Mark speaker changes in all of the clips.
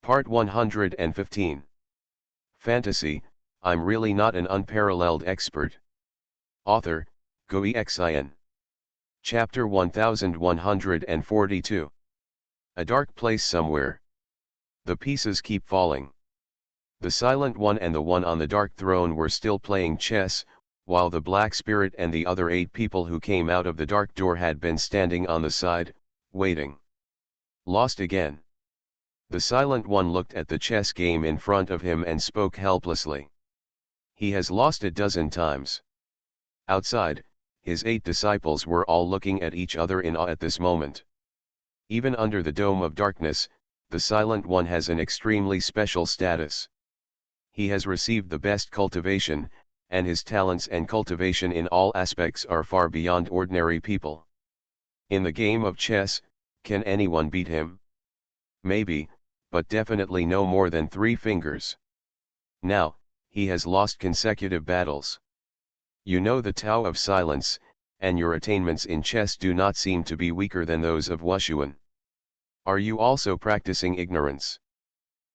Speaker 1: Part 115. Fantasy, I'm really not an unparalleled expert. Author, Xuanhuan. Chapter 1142. A dark place somewhere. The pieces keep falling. The Silent One and the one on the dark throne were still playing chess, while the Black Spirit and the other 8 people who came out of the dark door had been standing on the side, waiting. Lost again. The Silent One looked at the chess game in front of him and spoke helplessly. He has lost a dozen times. Outside, his 8 disciples were all looking at each other in awe at this moment. Even under the dome of darkness, the Silent One has an extremely special status. He has received the best cultivation, and his talents and cultivation in all aspects are far beyond ordinary people. In the game of chess, can anyone beat him? Maybe, but definitely no more than 3 fingers. Now, he has lost consecutive battles. You know the Tao of Silence, and your attainments in chess do not seem to be weaker than those of Xuanhuan. Are you also practicing ignorance?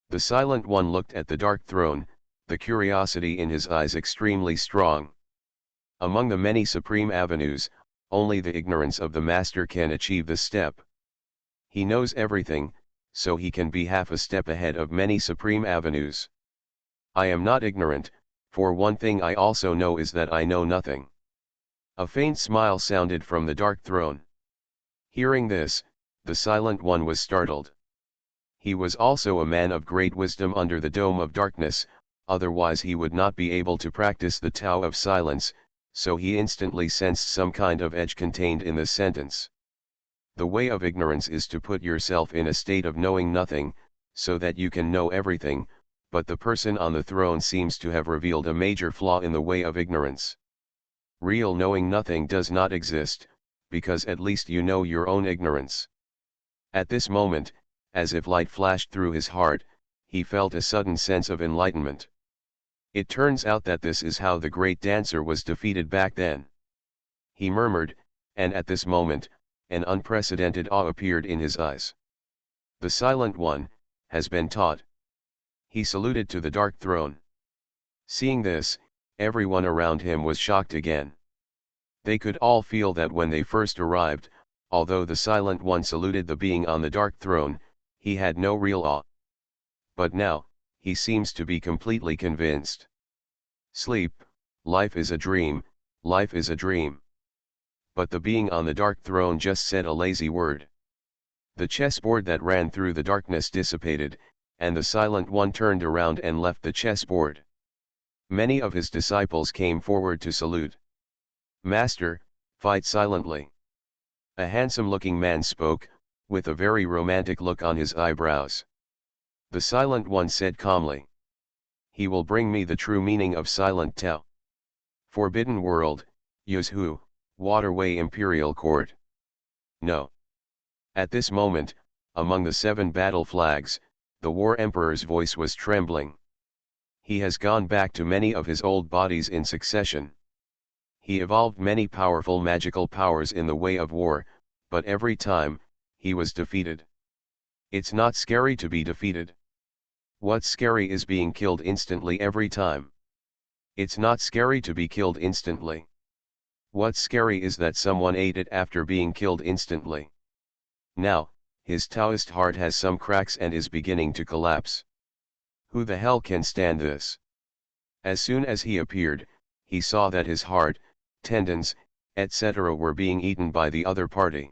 Speaker 1: The Silent One looked at the dark throne, the curiosity in his eyes extremely strong. Among the many supreme avenues, only the ignorance of the master can achieve this step. He knows everything, so he can be half a step ahead of many supreme avenues. I am not ignorant, for one thing I also know is that I know nothing. A faint smile sounded from the dark throne. Hearing this, the Silent One was startled. He was also a man of great wisdom under the dome of darkness, otherwise he would not be able to practice the Tao of Silence, so he instantly sensed some kind of edge contained in the sentence. The way of ignorance is to put yourself in a state of knowing nothing, so that you can know everything, but the person on the throne seems to have revealed a major flaw in the way of ignorance. Real knowing nothing does not exist, because at least you know your own ignorance. At this moment, as if light flashed through his heart, he felt a sudden sense of enlightenment. It turns out that this is how the great dancer was defeated back then. He murmured, and at this moment, an unprecedented awe appeared in his eyes. The Silent One has been taught. He saluted to the dark throne. Seeing this, everyone around him was shocked again. They could all feel that when they first arrived, although the Silent One saluted the being on the dark throne, he had no real awe. But now, he seems to be completely convinced. Sleep, life is a dream, life is a dream. But the being on the dark throne just said a lazy word. The chessboard that ran through the darkness dissipated, and the Silent One turned around and left the chessboard. Many of his disciples came forward to salute. Master, fight silently. A handsome-looking man spoke, with a very romantic look on his eyebrows. The Silent One said calmly. He will bring me the true meaning of Silent Tao. Forbidden World, Yuzhu, Waterway Imperial Court. No. At this moment, among the 7 battle flags, the War Emperor's voice was trembling. He has gone back to many of his old bodies in succession. He evolved many powerful magical powers in the way of war, but every time, he was defeated. It's not scary to be defeated. What's scary is being killed instantly every time. It's not scary to be killed instantly. What's scary is that someone ate it after being killed instantly. Now, his Taoist heart has some cracks and is beginning to collapse. Who the hell can stand this? As soon as he appeared, he saw that his heart, tendons, etc. were being eaten by the other party.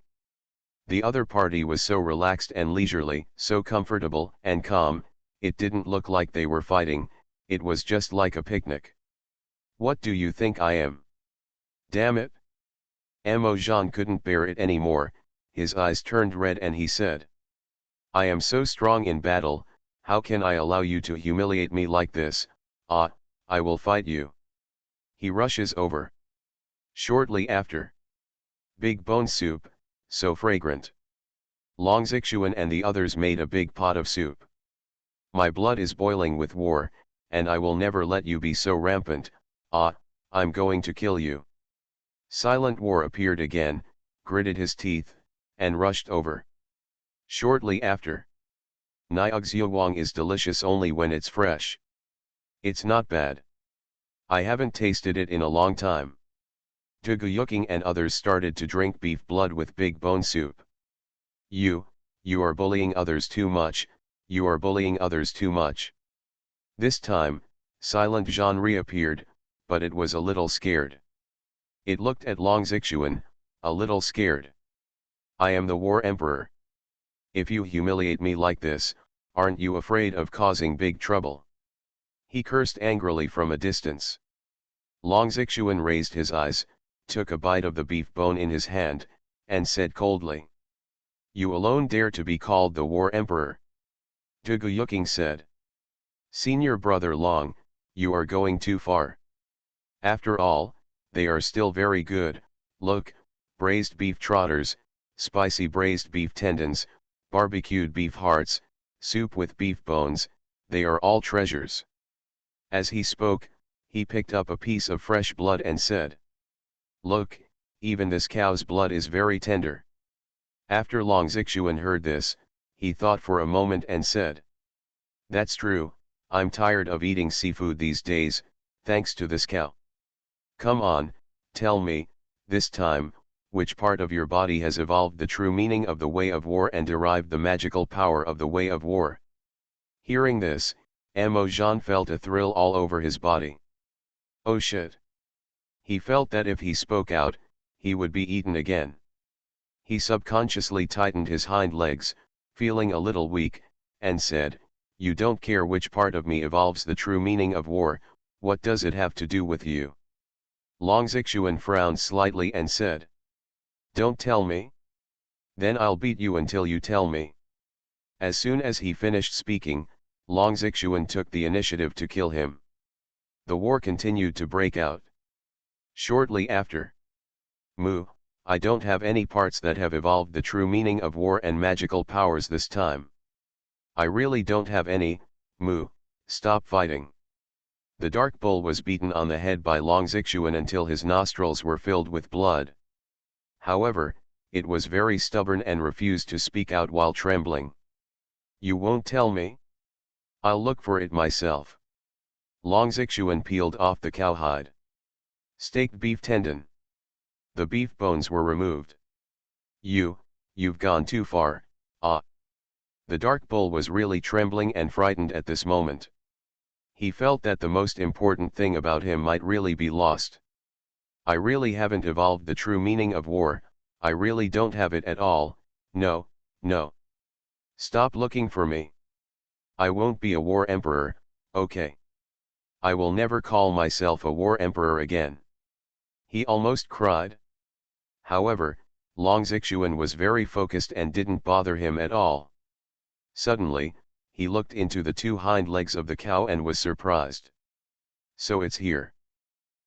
Speaker 1: The other party was so relaxed and leisurely, so comfortable and calm, it didn't look like they were fighting, it was just like a picnic. What do you think I am? Damn it! Mo Jean couldn't bear it anymore, his eyes turned red and he said. I am so strong in battle, how can I allow you to humiliate me like this? Ah, I will fight you. He rushes over. Shortly after. Big bone soup, so fragrant. Long Xuanhuan and the others made a big pot of soup. My blood is boiling with war, and I will never let you be so rampant. Ah, I'm going to kill you. Silent War appeared again, gritted his teeth, and rushed over. Shortly after. Xuanhuan is delicious only when it's fresh. It's not bad. I haven't tasted it in a long time. Duguyuking and others started to drink beef blood with big bone soup. You are bullying others too much, you are bullying others too much. This time, Silent Jean reappeared, but it was a little scared. It looked at Long Xuanhuan, a little scared. I am the War Emperor. If you humiliate me like this, aren't you afraid of causing big trouble? He cursed angrily from a distance. Long Xuanhuan raised his eyes, took a bite of the beef bone in his hand, and said coldly. You alone dare to be called the War Emperor. Duguyuking said. Senior brother Long, you are going too far. After all, they are still very good. Look, braised beef trotters, spicy braised beef tendons, barbecued beef hearts, soup with beef bones, they are all treasures. As he spoke, he picked up a piece of fresh blood and said. Look, even this cow's blood is very tender. After Long Xuanhuan heard this, he thought for a moment and said. That's true, I'm tired of eating seafood these days, thanks to this cow. Come on, tell me, this time, which part of your body has evolved the true meaning of the way of war and derived the magical power of the way of war? Hearing this, Mo Jean felt a thrill all over his body. Oh shit. He felt that if he spoke out, he would be eaten again. He subconsciously tightened his hind legs, feeling a little weak, and said, You don't care which part of me evolves the true meaning of war, what does it have to do with you? Long Xuanhuan frowned slightly and said. Don't tell me? Then I'll beat you until you tell me. As soon as he finished speaking, Long Xuanhuan took the initiative to kill him. The war continued to break out. Shortly after. Moo, I don't have any parts that have evolved the true meaning of war and magical powers this time. I really don't have any, Moo, stop fighting. The dark bull was beaten on the head by Long Xuanhuan until his nostrils were filled with blood. However, it was very stubborn and refused to speak out while trembling. You won't tell me? I'll look for it myself. Long Xuanhuan peeled off the cowhide. Steaked beef tendon. The beef bones were removed. You've gone too far, ah. The dark bull was really trembling and frightened at this moment. He felt that the most important thing about him might really be lost. I really haven't evolved the true meaning of war, I really don't have it at all, no, no. Stop looking for me. I won't be a war emperor, okay. I will never call myself a war emperor again. He almost cried. However, Long Xuanhuan was very focused and didn't bother him at all. Suddenly, he looked into the two hind legs of the cow and was surprised. So it's here.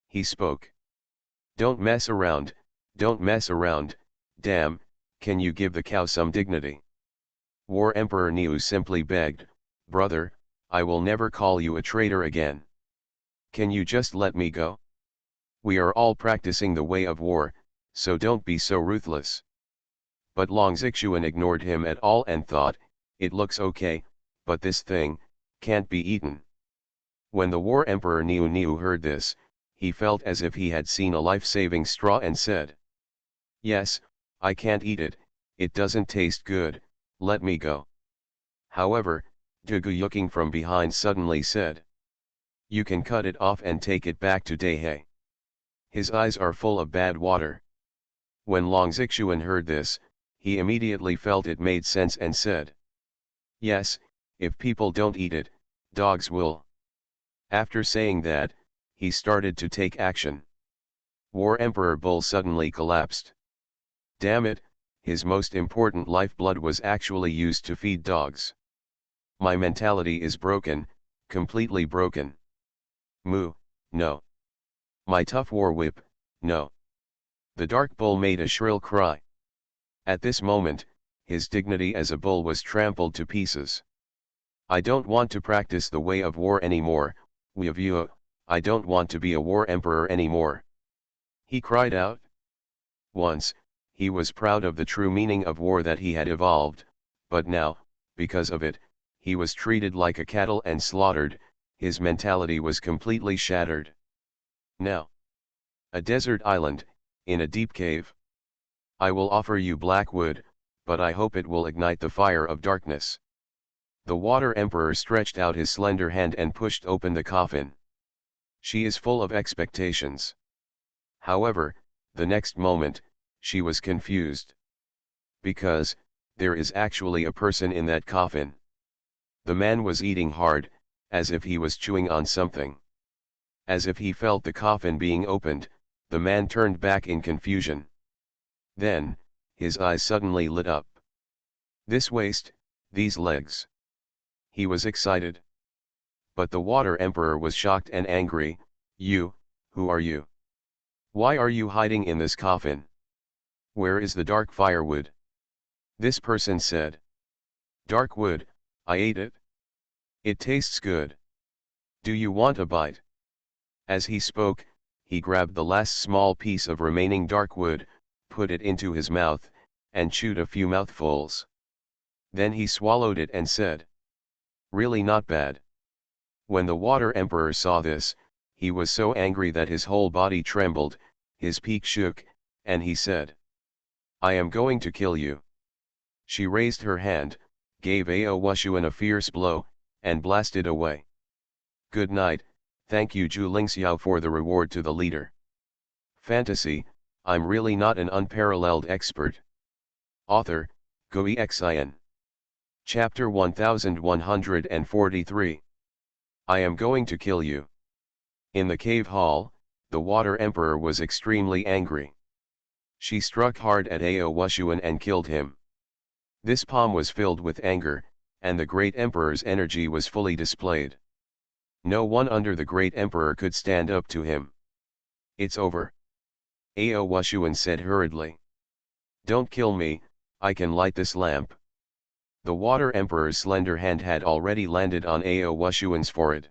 Speaker 1: He spoke. Don't mess around, damn, can you give the cow some dignity? War Emperor Niu simply begged, brother, I will never call you a traitor again. Can you just let me go? We are all practicing the way of war, so don't be so ruthless. But Long Xuanhuan ignored him at all and thought, it looks okay, but this thing can't be eaten. When the War Emperor Niu heard this, he felt as if he had seen a life-saving straw and said, yes, I can't eat it, it doesn't taste good, let me go. However, Duguyuking from behind suddenly said, you can cut it off and take it back to Dehe. His eyes are full of bad water. When Long Xuanhuan heard this, he immediately felt it made sense and said, yes, if people don't eat it, dogs will. After saying that, he started to take action. War Emperor Bull suddenly collapsed. Damn it, his most important lifeblood was actually used to feed dogs. My mentality is broken, completely broken. Moo, no. My tough war whip, no. The dark bull made a shrill cry. At this moment, his dignity as a bull was trampled to pieces. I don't want to practice the way of war anymore, I don't want to be a war emperor anymore. He cried out. Once, he was proud of the true meaning of war that he had evolved, but now, because of it, he was treated like a cattle and slaughtered, his mentality was completely shattered. Now, a desert island, in a deep cave. I will offer you black wood, but I hope it will ignite the fire of darkness. The Water Emperor stretched out his slender hand and pushed open the coffin. She is full of expectations. However, the next moment, she was confused. Because, there is actually a person in that coffin. The man was eating hard, as if he was chewing on something. As if he felt the coffin being opened, the man turned back in confusion. Then, his eyes suddenly lit up. This waist, these legs. He was excited. But the Water Emperor was shocked and angry. You, who are you? Why are you hiding in this coffin? Where is the dark firewood? This person said. Dark wood, I ate it. It tastes good. Do you want a bite? As he spoke, he grabbed the last small piece of remaining dark wood, put it into his mouth, and chewed a few mouthfuls. Then he swallowed it and said, really not bad. When the Water Emperor saw this, he was so angry that his whole body trembled, his peak shook, and he said, I am going to kill you. She raised her hand, gave Xuanhuan a fierce blow, and blasted away. Good night, thank you Zhu Lingxiao for the reward to the leader. Fantasy, I'm really not an unparalleled expert. Author, Gui Xin. Chapter 1143. I am going to kill you. In the cave hall, the Water Emperor was extremely angry. She struck hard at Xuanhuan and killed him. This palm was filled with anger, and the Great Emperor's energy was fully displayed. No one under the Great Emperor could stand up to him. It's over. Xuanhuan said hurriedly. Don't kill me, I can light this lamp. The Water Emperor's slender hand had already landed on Xuanhuan's forehead.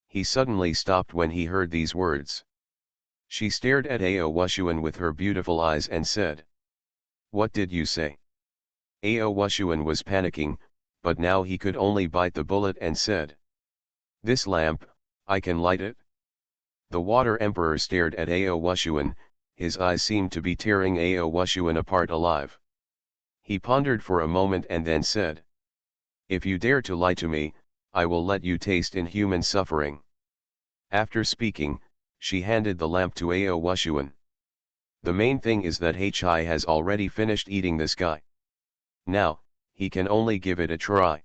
Speaker 1: He suddenly stopped when he heard these words. She stared at Xuanhuan with her beautiful eyes and said, what did you say? Xuanhuan was panicking, but now he could only bite the bullet and said, this lamp, I can light it? The Water Emperor stared at Xuanhuan, his eyes seemed to be tearing Xuanhuan apart alive. He pondered for a moment and then said, if you dare to lie to me, I will let you taste inhuman suffering. After speaking, she handed the lamp to Xuanhuan. The main thing is that Hi has already finished eating this guy. Now, he can only give it a try.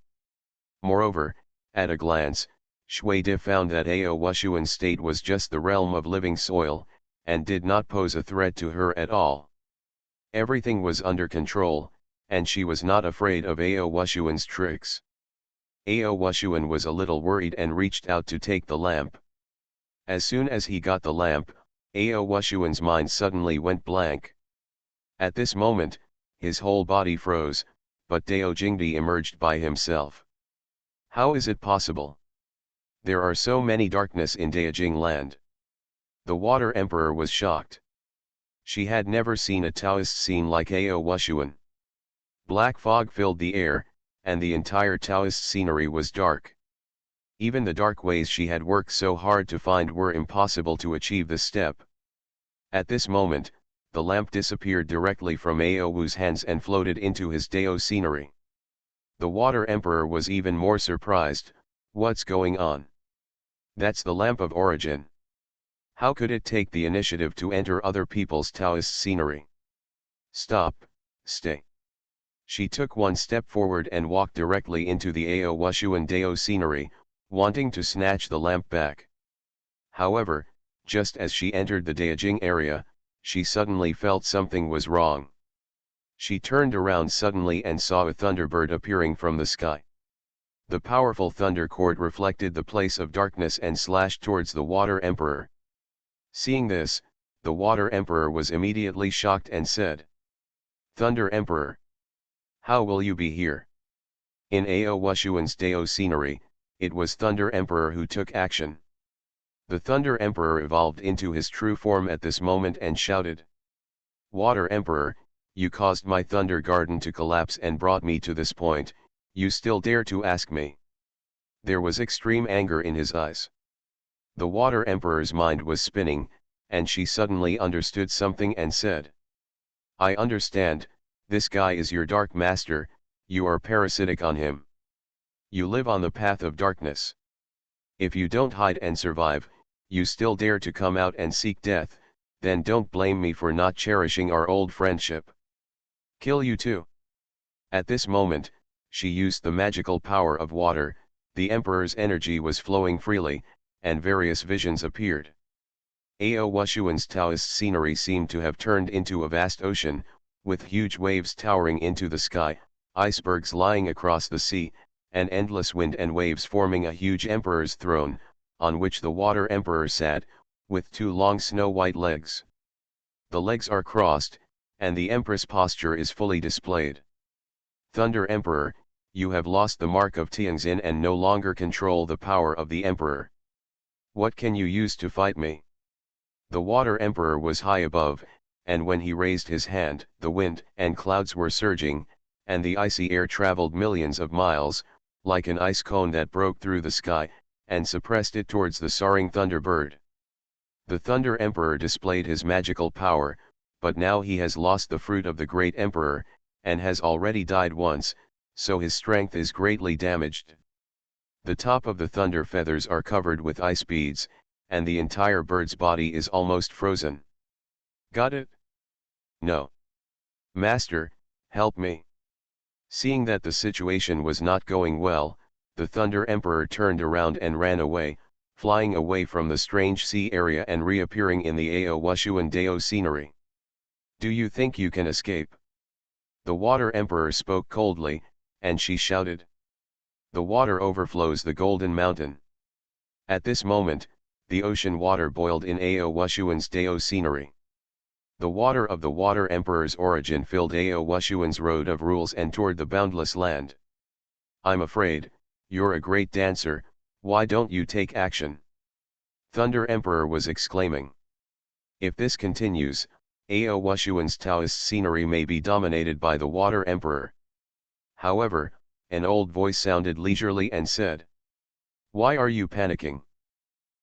Speaker 1: Moreover, at a glance, Shui De found that Xuanhuan's state was just the realm of living soil, and did not pose a threat to her at all. Everything was under control, and she was not afraid of Xuanhuan's tricks. Xuanhuan was a little worried and reached out to take the lamp. As soon as he got the lamp, Xuanhuan's mind suddenly went blank. At this moment, his whole body froze, but Dao Jingdi emerged by himself. How is it possible? There are so many darkness in Daojing land. The Water Emperor was shocked. She had never seen a Taoist scene like Xuanhuan. Black fog filled the air, and the entire Taoist scenery was dark. Even the dark ways she had worked so hard to find were impossible to achieve this step. At this moment, the lamp disappeared directly from Aowu's hands and floated into his Dao scenery. The Water Emperor was even more surprised. What's going on? That's the lamp of origin. How could it take the initiative to enter other people's Taoist scenery? Stop, stay. She took one step forward and walked directly into the Aowuan Dao scenery, wanting to snatch the lamp back. However, just as she entered the Daojing area, she suddenly felt something was wrong. She turned around suddenly and saw a thunderbird appearing from the sky. The powerful thunder cord reflected the place of darkness and slashed towards the Water Emperor. Seeing this, the Water Emperor was immediately shocked and said, Thunder Emperor! How will you be here? In Aowuan's Dao scenery, it was Thunder Emperor who took action. The Thunder Emperor evolved into his true form at this moment and shouted, Water Emperor, you caused my Thunder Garden to collapse and brought me to this point, You still dare to ask me? There was extreme anger in his eyes. The Water Emperor's mind was spinning, and she suddenly understood something and said, I understand, this guy is your dark master, you are parasitic on him. You live on the path of darkness. If you don't hide and survive, you still dare to come out and seek death, then don't blame me for not cherishing our old friendship. Kill you too. At this moment, she used the magical power of water, the Emperor's energy was flowing freely, and various visions appeared. Ao Wushuan's Taoist scenery seemed to have turned into a vast ocean, with huge waves towering into the sky, icebergs lying across the sea, and endless wind and waves forming a huge Emperor's throne, on which the Water Emperor sat, with two long snow-white legs. The legs are crossed, and the Empress posture is fully displayed. Thunder Emperor, you have lost the mark of Tianxin and no longer control the power of the Emperor. What can you use to fight me? The Water Emperor was high above, and when he raised his hand, the wind and clouds were surging, and the icy air traveled millions of miles, like an ice cone that broke through the sky, and suppressed it towards the soaring Thunderbird. The Thunder Emperor displayed his magical power, but now he has lost the fruit of the great Emperor, and has already died once, so his strength is greatly damaged. The top of the thunder feathers are covered with ice beads, and the entire bird's body is almost frozen. Got it? No. Master, help me. Seeing that the situation was not going well, the Thunder Emperor turned around and ran away, flying away from the strange sea area and reappearing in the Ao Wushuan Dao scenery. Do you think you can escape? The Water Emperor spoke coldly, and she shouted. The water overflows the Golden Mountain. At this moment, the ocean water boiled in Ao Wushuan's Dao scenery. The water of the Water Emperor's origin filled Ao Wushuan's road of rules and toward the boundless land. I'm afraid, you're a great dancer, why don't you take action? Thunder Emperor was exclaiming. If this continues, Ao Wushuan's Taoist scenery may be dominated by the Water Emperor. However, an old voice sounded leisurely and said, why are you panicking?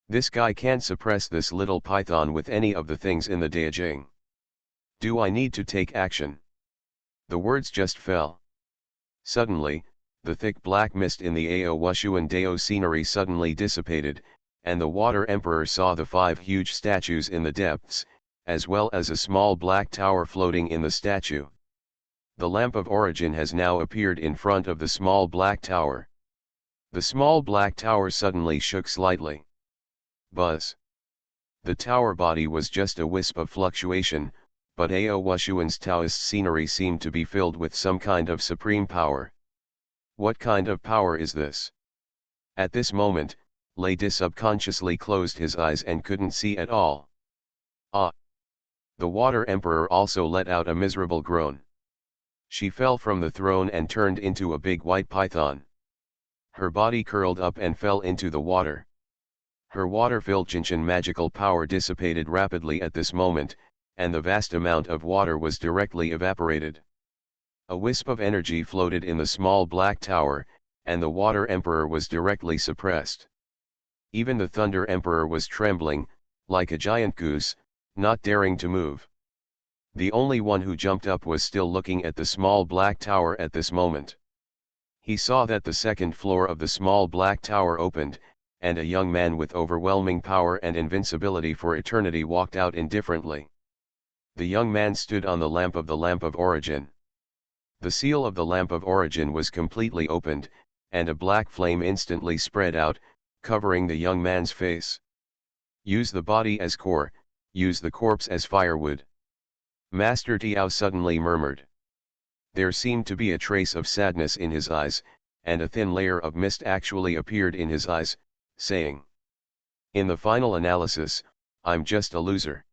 Speaker 1: This guy can't suppress this little python with any of the things in the Daijing. Do I need to take action? The words just fell. Suddenly, the thick black mist in the Ao Wushuan Dao scenery suddenly dissipated, and the Water Emperor saw the 5 huge statues in the depths, as well as a small black tower floating in the statue. The lamp of origin has now appeared in front of the small black tower. The small black tower suddenly shook slightly. Buzz. The tower body was just a wisp of fluctuation, but Ao Wushuan's Taoist scenery seemed to be filled with some kind of supreme power. What kind of power is this? At this moment, Lady subconsciously closed his eyes and couldn't see at all. Ah! The Water Emperor also let out a miserable groan. She fell from the throne and turned into a big white python. Her body curled up and fell into the water. Her water-filled Jinshan magical power dissipated rapidly at this moment, and the vast amount of water was directly evaporated. A wisp of energy floated in the small black tower, and the Water Emperor was directly suppressed. Even the Thunder Emperor was trembling, like a giant goose, not daring to move. The only one who jumped up was still looking at the small black tower at this moment. He saw that the second floor of the small black tower opened, and a young man with overwhelming power and invincibility for eternity walked out indifferently. The young man stood on the lamp of origin. The seal of the lamp of origin was completely opened, and a black flame instantly spread out, covering the young man's face. Use the body as core, use the corpse as firewood. Master Tiao suddenly murmured. There seemed to be a trace of sadness in his eyes, and a thin layer of mist actually appeared in his eyes, saying, in the final analysis, I'm just a loser.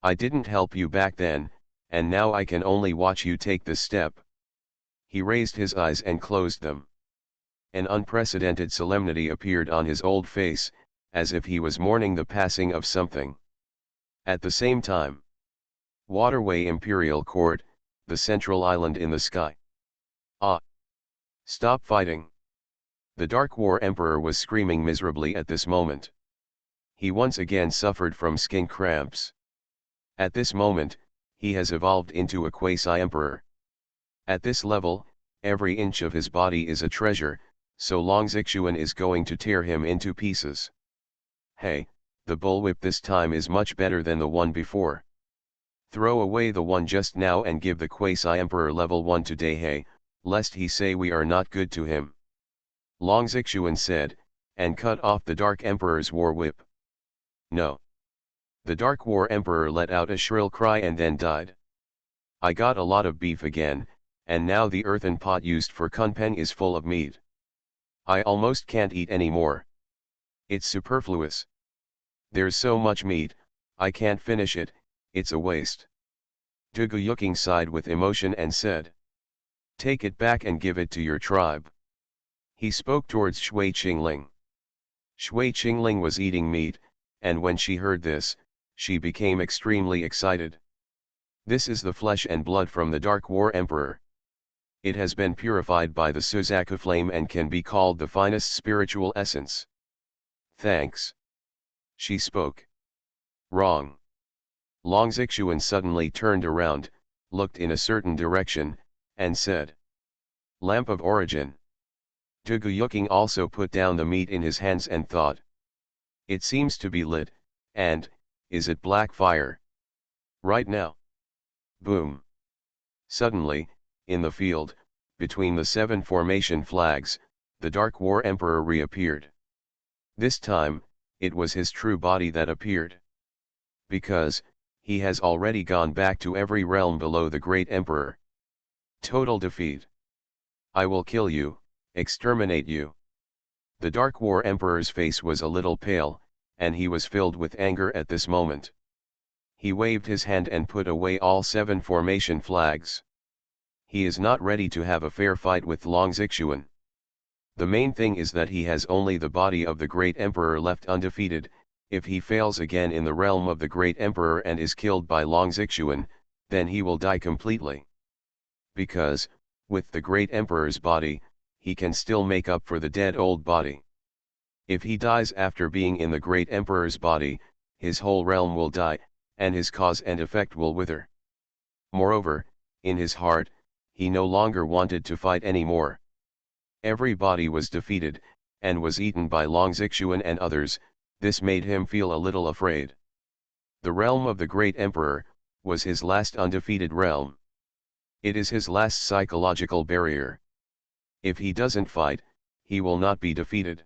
Speaker 1: I didn't help you back then, and now I can only watch you take this step. He raised his eyes and closed them. An unprecedented solemnity appeared on his old face, as if he was mourning the passing of something. At the same time, Waterway Imperial Court, the central island in the sky. Ah! Stop fighting. The Dark War Emperor was screaming miserably at this moment. He once again suffered from skin cramps. At this moment, he has evolved into a quasi-emperor. At this level, every inch of his body is a treasure, so Long Xuanhuan is going to tear him into pieces. Hey, the bullwhip this time is much better than the one before. Throw away the one just now and give the quasi-emperor level 1 today, hey, lest he say we are not good to him. Long Xuanhuan said, and cut off the Dark Emperor's war whip. No. The Dark War Emperor let out a shrill cry and then died. I got a lot of beef again, and now the earthen pot used for kunpeng is full of meat. I almost can't eat anymore. It's superfluous. There's so much meat, I can't finish it, it's a waste. Dugu Yuking sighed with emotion and said. Take it back and give it to your tribe. He spoke towards Shui Qingling. Shui Qingling was eating meat, and when she heard this, she became extremely excited. This is the flesh and blood from the Dark War Emperor. It has been purified by the Suzaku flame and can be called the finest spiritual essence. Thanks. She spoke. Wrong. Long Xuanhuan suddenly turned around, looked in a certain direction, and said. Lamp of origin. Dugu Yuking also put down the meat in his hands and thought. It seems to be lit, and, is it black fire? Right now. Boom. Suddenly, in the field, between the 7 formation flags, the Dark War Emperor reappeared. This time, it was his true body that appeared. Because, he has already gone back to every realm below the Great Emperor. Total defeat. I will kill you, exterminate you. The Dark War Emperor's face was a little pale, and he was filled with anger at this moment. He waved his hand and put away all 7 formation flags. He is not ready to have a fair fight with Long Xuanhuan. The main thing is that he has only the body of the Great Emperor left undefeated. If he fails again in the realm of the Great Emperor and is killed by Long Xuanhuan, then he will die completely. Because, with the Great Emperor's body, he can still make up for the dead old body. If he dies after being in the Great Emperor's body, his whole realm will die, and his cause and effect will wither. Moreover, in his heart, he no longer wanted to fight anymore. Every body was defeated, and was eaten by Long Xuanhuan and others. This made him feel a little afraid. The realm of the Great Emperor was his last undefeated realm. It is his last psychological barrier. If he doesn't fight, he will not be defeated.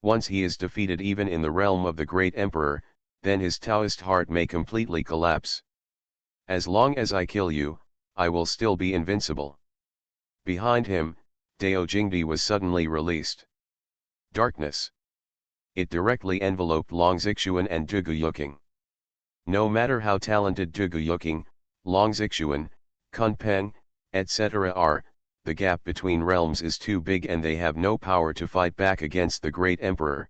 Speaker 1: Once he is defeated even in the realm of the Great Emperor, then his Taoist heart may completely collapse. As long as I kill you, I will still be invincible. Behind him, Dao Jingdi was suddenly released. Darkness. It directly enveloped Long Xuanhuan and Dugu Yuking. No matter how talented Dugu Yuking, Long Xuanhuan, kunpeng, etc. are, the gap between realms is too big and they have no power to fight back against the Great Emperor.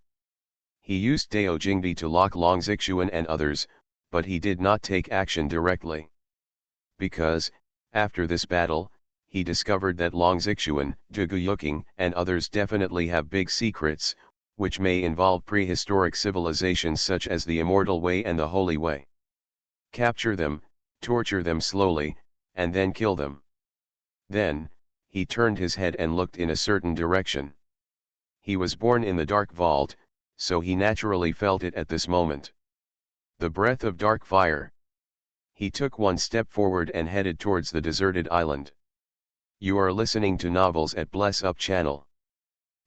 Speaker 1: He used Dao Jingdi to lock Long Xuanhuan and others, but he did not take action directly. Because, after this battle, he discovered that Long Xuanhuan, Dugu Yuking and others definitely have big secrets, which may involve prehistoric civilizations such as the Immortal Way and the Holy Way. Capture them, torture them slowly, and then kill them. Then, he turned his head and looked in a certain direction. He was born in the dark vault, so he naturally felt it at this moment. The breath of dark fire. He took one step forward and headed towards the deserted island. You are listening to Novels at Bless Up channel.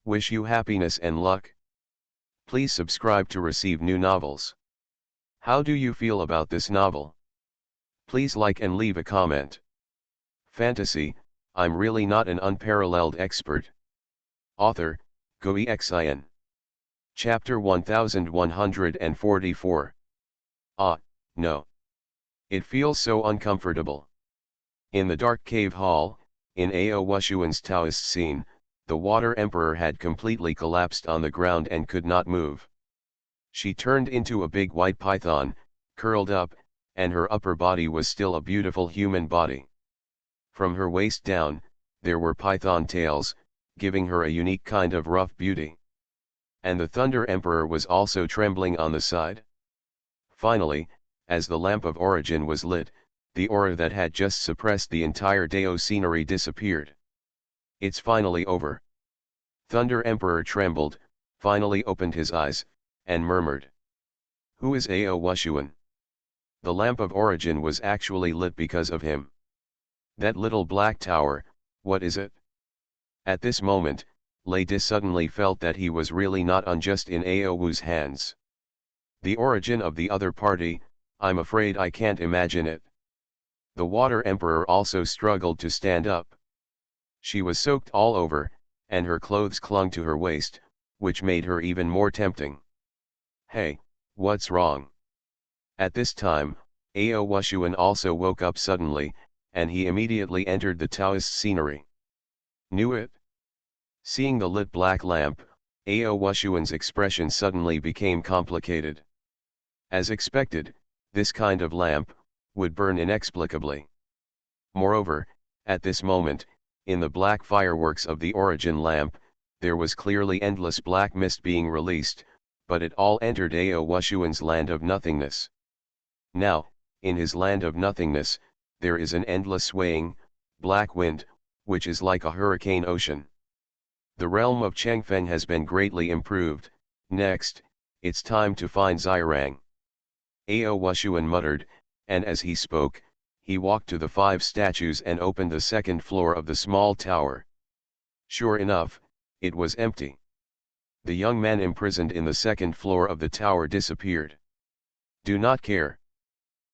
Speaker 1: Wish you happiness and luck. Please subscribe to receive new novels. How do you feel about this novel? Please like and leave a comment. Fantasy, I'm really not an unparalleled expert. Author, Gui Xin. Chapter 1144. Ah, no. It feels so uncomfortable. In the dark cave hall, in Ao Wushuan's Taoist scene, the Water Emperor had completely collapsed on the ground and could not move. She turned into a big white python, curled up, and her upper body was still a beautiful human body. From her waist down, there were python tails, giving her a unique kind of rough beauty. And the Thunder Emperor was also trembling on the side. Finally, as the lamp of origin was lit, the aura that had just suppressed the entire Deo scenery disappeared. It's finally over. Thunder Emperor trembled, finally opened his eyes, and murmured. Who is Ao Xuanhuan? The lamp of origin was actually lit because of him. That little black tower, what is it? At this moment, Lady suddenly felt that he was really not unjust in Ao Wu's hands. The origin of the other party, I'm afraid I can't imagine it. The Water Emperor also struggled to stand up. She was soaked all over, and her clothes clung to her waist, which made her even more tempting. Hey, what's wrong? At this time, Ao Xuanhuan also woke up suddenly, and he immediately entered the Taoist scenery. Knew it? Seeing the lit black lamp, Ao Xuanhuan's expression suddenly became complicated. As expected, this kind of lamp would burn inexplicably. Moreover, at this moment, in the black fireworks of the origin lamp, there was clearly endless black mist being released, but it all entered Ao Xuanhuan's land of nothingness. Now, in his land of nothingness, there is an endless swaying, black wind, which is like a hurricane ocean. The realm of Chengfeng has been greatly improved. Next, it's time to find Zirang. Ao Xuanhuan muttered, and as he spoke, he walked to the 5 statues and opened the second floor of the small tower. Sure enough, it was empty. The young man imprisoned in the second floor of the tower disappeared. Do not care.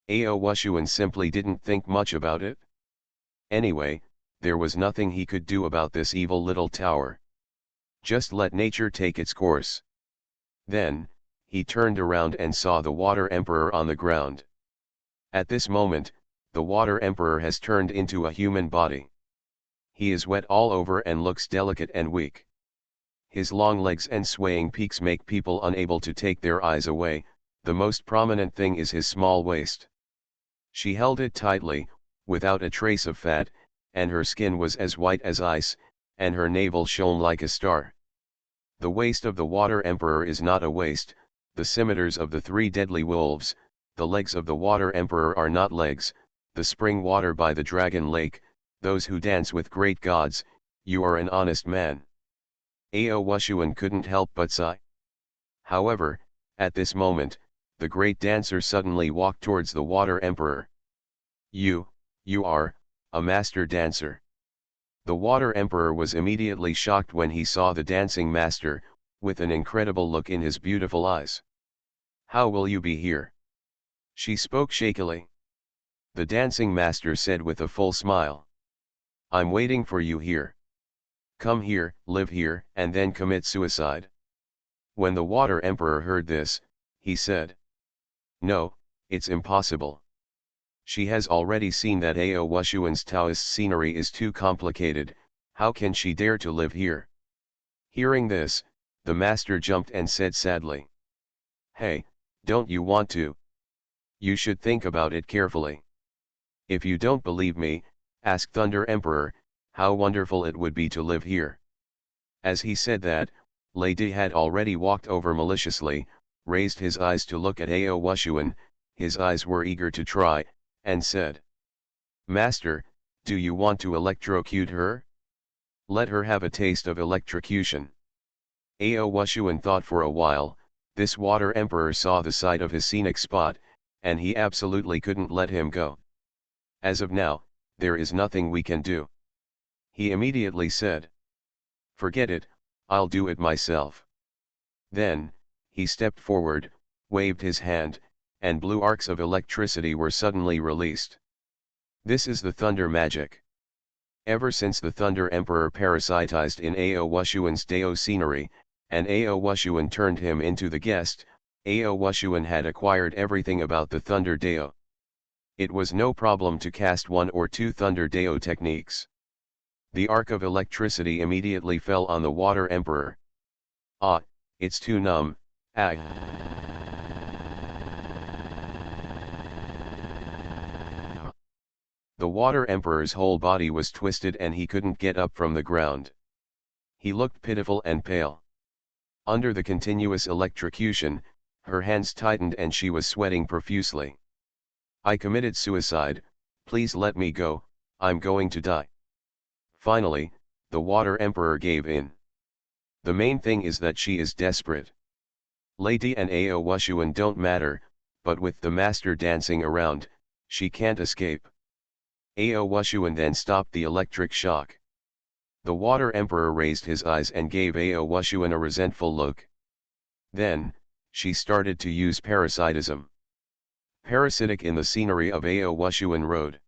Speaker 1: Ao Xuanhuan simply didn't think much about it. Anyway, there was nothing he could do about this evil little tower. Just let nature take its course. Then, he turned around and saw the Water Emperor on the ground. At this moment, the Water Emperor has turned into a human body. He is wet all over and looks delicate and weak. His long legs and swaying peaks make people unable to take their eyes away. The most prominent thing is his small waist. She held it tightly, without a trace of fat, and her skin was as white as ice, and her navel shone like a star. The waist of the Water Emperor is not a waist, the scimitars of the 3 deadly wolves, the legs of the Water Emperor are not legs, the spring water by the dragon lake, those who dance with great gods, you are an honest man. Ao Xuanhuan couldn't help but sigh. However, at this moment, the great dancer suddenly walked towards the Water Emperor. You are, a master dancer. The Water Emperor was immediately shocked when he saw the dancing master, with an incredible look in his beautiful eyes. How will you be here? She spoke shakily. The dancing master said with a full smile. I'm waiting for you here. Come here, live here, and then commit suicide. When the Water Emperor heard this, he said. No, it's impossible. She has already seen that Ao Xuanhuan's Taoist scenery is too complicated, how can she dare to live here? Hearing this, the master jumped and said sadly. Hey, don't you want to? You should think about it carefully. If you don't believe me, ask Thunder Emperor, how wonderful it would be to live here. As he said that, Lady had already walked over maliciously, raised his eyes to look at Ao Xuanhuan, his eyes were eager to try, and said. Master, do you want to electrocute her? Let her have a taste of electrocution. Ao Xuanhuan thought for a while, this Water Emperor saw the side of his scenic spot, and he absolutely couldn't let him go. As of now, there is nothing we can do. He immediately said. Forget it, I'll do it myself. Then, he stepped forward, waved his hand, and blue arcs of electricity were suddenly released. This is the thunder magic. Ever since the Thunder Emperor parasitized in Ao Xuanhuan's Deo scenery, and Ao Xuanhuan turned him into the guest, Ao Xuanhuan had acquired everything about the Thunder Deo. It was no problem to cast 1 or 2 Thunder Deo techniques. The arc of electricity immediately fell on the Water Emperor. Ah, it's too numb, ah. The Water Emperor's whole body was twisted and he couldn't get up from the ground. He looked pitiful and pale. Under the continuous electrocution, her hands tightened and she was sweating profusely. I committed suicide, please let me go, I'm going to die. Finally, the Water Emperor gave in. The main thing is that she is desperate. Lady and Ao Wushuan don't matter, but with the master dancing around, she can't escape. Ao Wushuan then stopped the electric shock. The Water Emperor raised his eyes and gave Ao Wushuan a resentful look. Then, she started to use parasitism. Parasitic in the scenery of Ao Wushuan Road.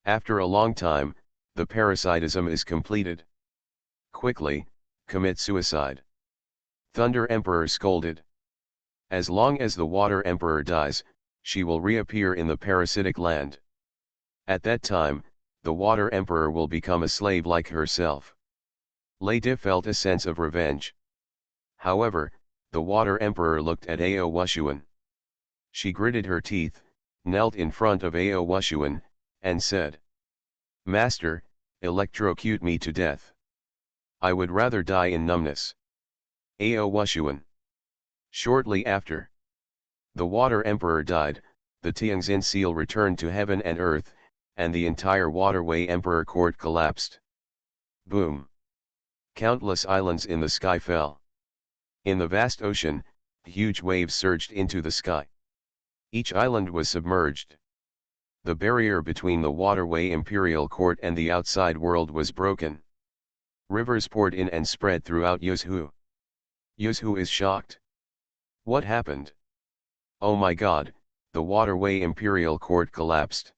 Speaker 1: After a long time, the parasitism is completed. Quickly, commit suicide. Thunder Emperor scolded. As long as the Water Emperor dies, she will reappear in the parasitic land. At that time, the Water Emperor will become a slave like herself. Lady felt a sense of revenge. However, the Water Emperor looked at Ao Wushuan. She gritted her teeth, knelt in front of Ao Wushuan, and said, "Master, electrocute me to death. I would rather die in numbness." Ao Wushuan. Shortly after the Water Emperor died, the Tianxin seal returned to heaven and earth, and the entire Waterway Emperor court collapsed. Boom! Countless islands in the sky fell. In the vast ocean, huge waves surged into the sky. Each island was submerged. The barrier between the Waterway Imperial Court and the outside world was broken. Rivers poured in and spread throughout Yuzhou. Yuzhou is shocked. What happened? Oh my God, the Waterway Imperial Court collapsed.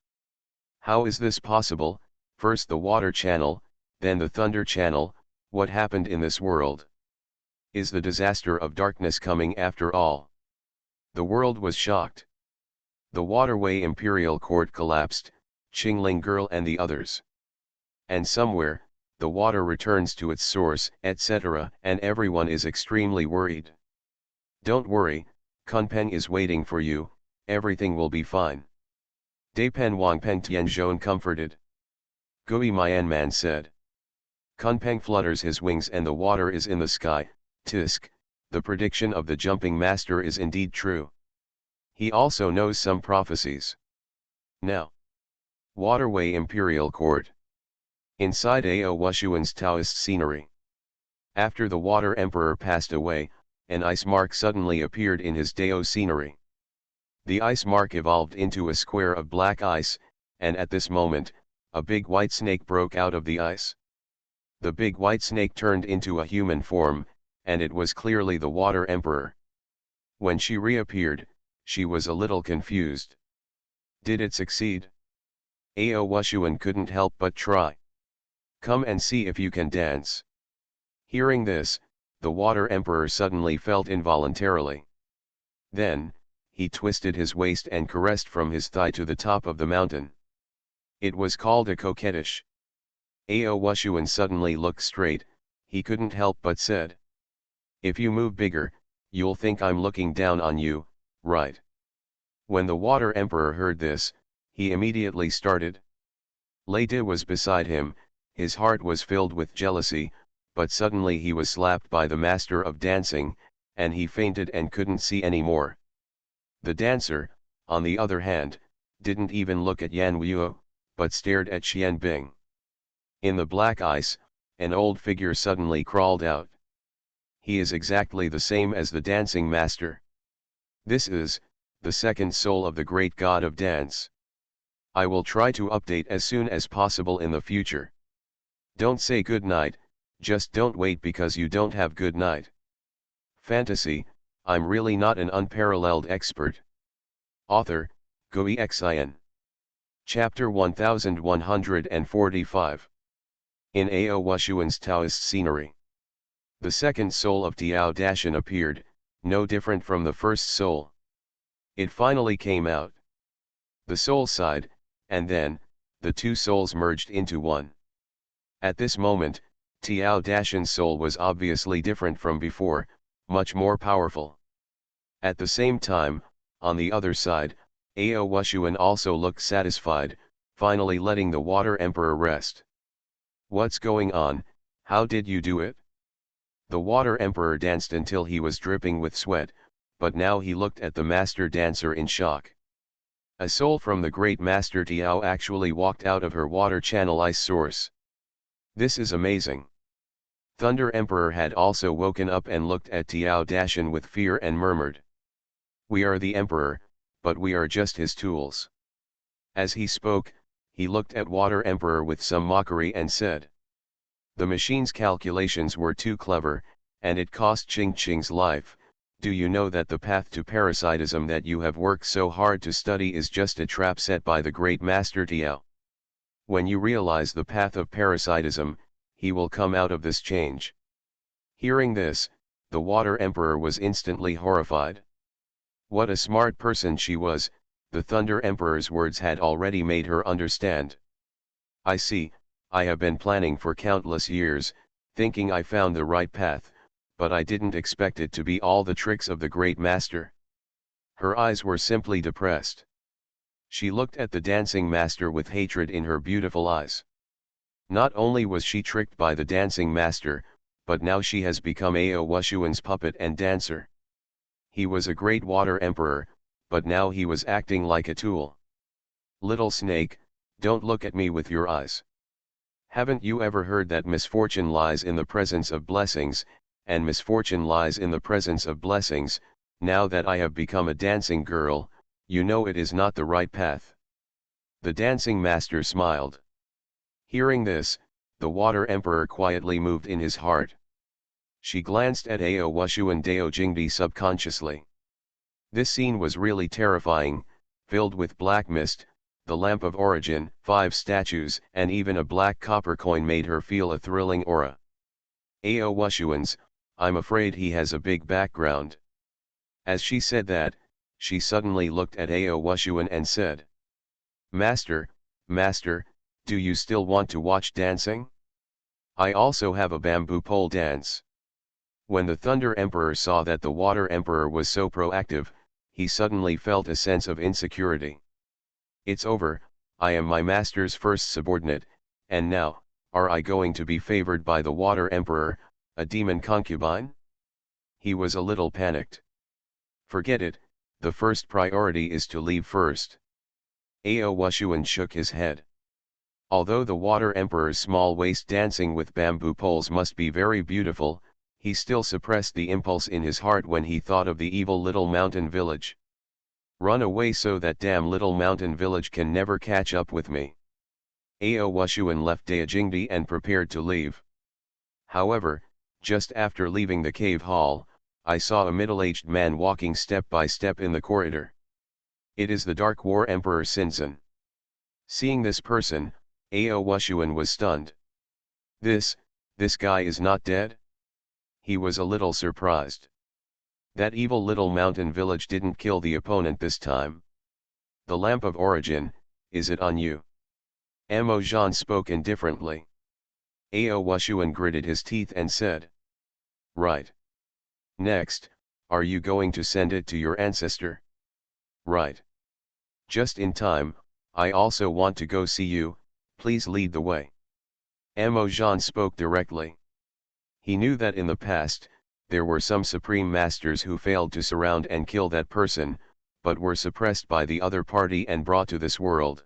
Speaker 1: How is this possible? First the Water Channel, then the Thunder Channel. What happened in this world? Is the disaster of darkness coming after all? The world was shocked. The Waterway Imperial Court collapsed, Qingling Girl and the others. And somewhere, the water returns to its source, etc., and everyone is extremely worried. Don't worry, Kunpeng is waiting for you, everything will be fine. Daipen Wangpeng Tianzhong comforted. Gui Mianman said. Kunpeng flutters his wings and the water is in the sky. Tisk, the prediction of the jumping master is indeed true. He also knows some prophecies. Now. Waterway Imperial Court. Inside Ao Wushuan's Taoist scenery. After the Water Emperor passed away, an ice mark suddenly appeared in his Dao scenery. The ice mark evolved into a square of black ice, and at this moment, a big white snake broke out of the ice. The big white snake turned into a human form, and it was clearly the Water Emperor. When she reappeared, she was a little confused. Did it succeed? Ao Wushuan couldn't help but try. Come and see if you can dance. Hearing this, the Water Emperor suddenly felt involuntarily. Then, he twisted his waist and caressed from his thigh to the top of the mountain. It was called a coquettish. Ao Wushuan suddenly looked straight, he couldn't help but said. If you move bigger, you'll think I'm looking down on you, right? When the Water Emperor heard this, he immediately started. Lady was beside him, his heart was filled with jealousy, but suddenly he was slapped by the master of dancing, and he fainted and couldn't see any more. The dancer, on the other hand, didn't even look at Yan Wuo, but stared at Xian Bing. In the black ice, an old figure suddenly crawled out. He is exactly the same as the dancing master. This is the second soul of the great god of dance. I will try to update as soon as possible in the future. Don't say good night, just don't wait because you don't have good night. Fantasy, I'm really not an unparalleled expert. Author, Gui Xian. Chapter 1145. In Ao Wushuan's Taoist scenery. The second soul of Tiao Dashan appeared, no different from the first soul. It finally came out. The soul sighed, and then, the two souls merged into one. At this moment, Tiao Dashan's soul was obviously different from before, much more powerful. At the same time, on the other side, Ao Wushuan also looked satisfied, finally letting the Water Emperor rest. What's going on, how did you do it? The Water Emperor danced until he was dripping with sweat, but now he looked at the master dancer in shock. A soul from the great master Tiao actually walked out of her water channel ice source. This is amazing. Thunder Emperor had also woken up and looked at Tiao Dashan with fear and murmured. We are the Emperor, but we are just his tools. As he spoke, he looked at Water Emperor with some mockery and said. The machine's calculations were too clever, and it cost Ching Ching's life. Do you know that the path to parasitism that you have worked so hard to study is just a trap set by the great master Tiao? When you realize the path of parasitism, he will come out of this change. Hearing this, the Water Emperor was instantly horrified. What a smart person she was, the Thunder Emperor's words had already made her understand. I see, I have been planning for countless years, thinking I found the right path, but I didn't expect it to be all the tricks of the great master. Her eyes were simply depressed. She looked at the dancing master with hatred in her beautiful eyes. Not only was she tricked by the dancing master, but now she has become Ao Wushuan's puppet and dancer. He was a great water emperor, but now he was acting like a tool. Little snake, don't look at me with your eyes. Haven't you ever heard that misfortune lies in the presence of blessings, and misfortune lies in the presence of blessings? Now that I have become a dancing girl, you know it is not the right path. The dancing master smiled. Hearing this, the water emperor quietly moved in his heart. She glanced at Ao Wushuan Dao Jingdi subconsciously. This scene was really terrifying, filled with black mist. The lamp of origin, 5 statues, and even a black copper coin made her feel a thrilling aura. Ao Wushuan's, I'm afraid he has a big background. As she said that, she suddenly looked at Ao Wushuan and said. Master, Master, do you still want to watch dancing? I also have a bamboo pole dance. When the Thunder Emperor saw that the Water Emperor was so proactive, he suddenly felt a sense of insecurity. It's over, I am my master's first subordinate, and now, are I going to be favored by the Water Emperor, a demon concubine? He was a little panicked. Forget it, the first priority is to leave first. Ao Wushuan shook his head. Although the Water Emperor's small waist dancing with bamboo poles must be very beautiful, he still suppressed the impulse in his heart when he thought of the evil little mountain village. Run away so that damn little mountain village can never catch up with me. Ao Wushuan left Daojingdi and prepared to leave. However, just after leaving the cave hall, I saw a middle-aged man walking step by step in the corridor. It is the Dark War Emperor Sinzan. Seeing this person, Ao Wushuan was stunned. This guy is not dead? He was a little surprised. That evil little mountain village didn't kill the opponent this time. The lamp of origin, is it on you? Amo Jean spoke indifferently. Ao Wushuan gritted his teeth and said. Right. Next, are you going to send it to your ancestor? Right. Just in time, I also want to go see you, please lead the way. Amo Jean spoke directly. He knew that in the past, there were some supreme masters who failed to surround and kill that person, but were suppressed by the other party and brought to this world.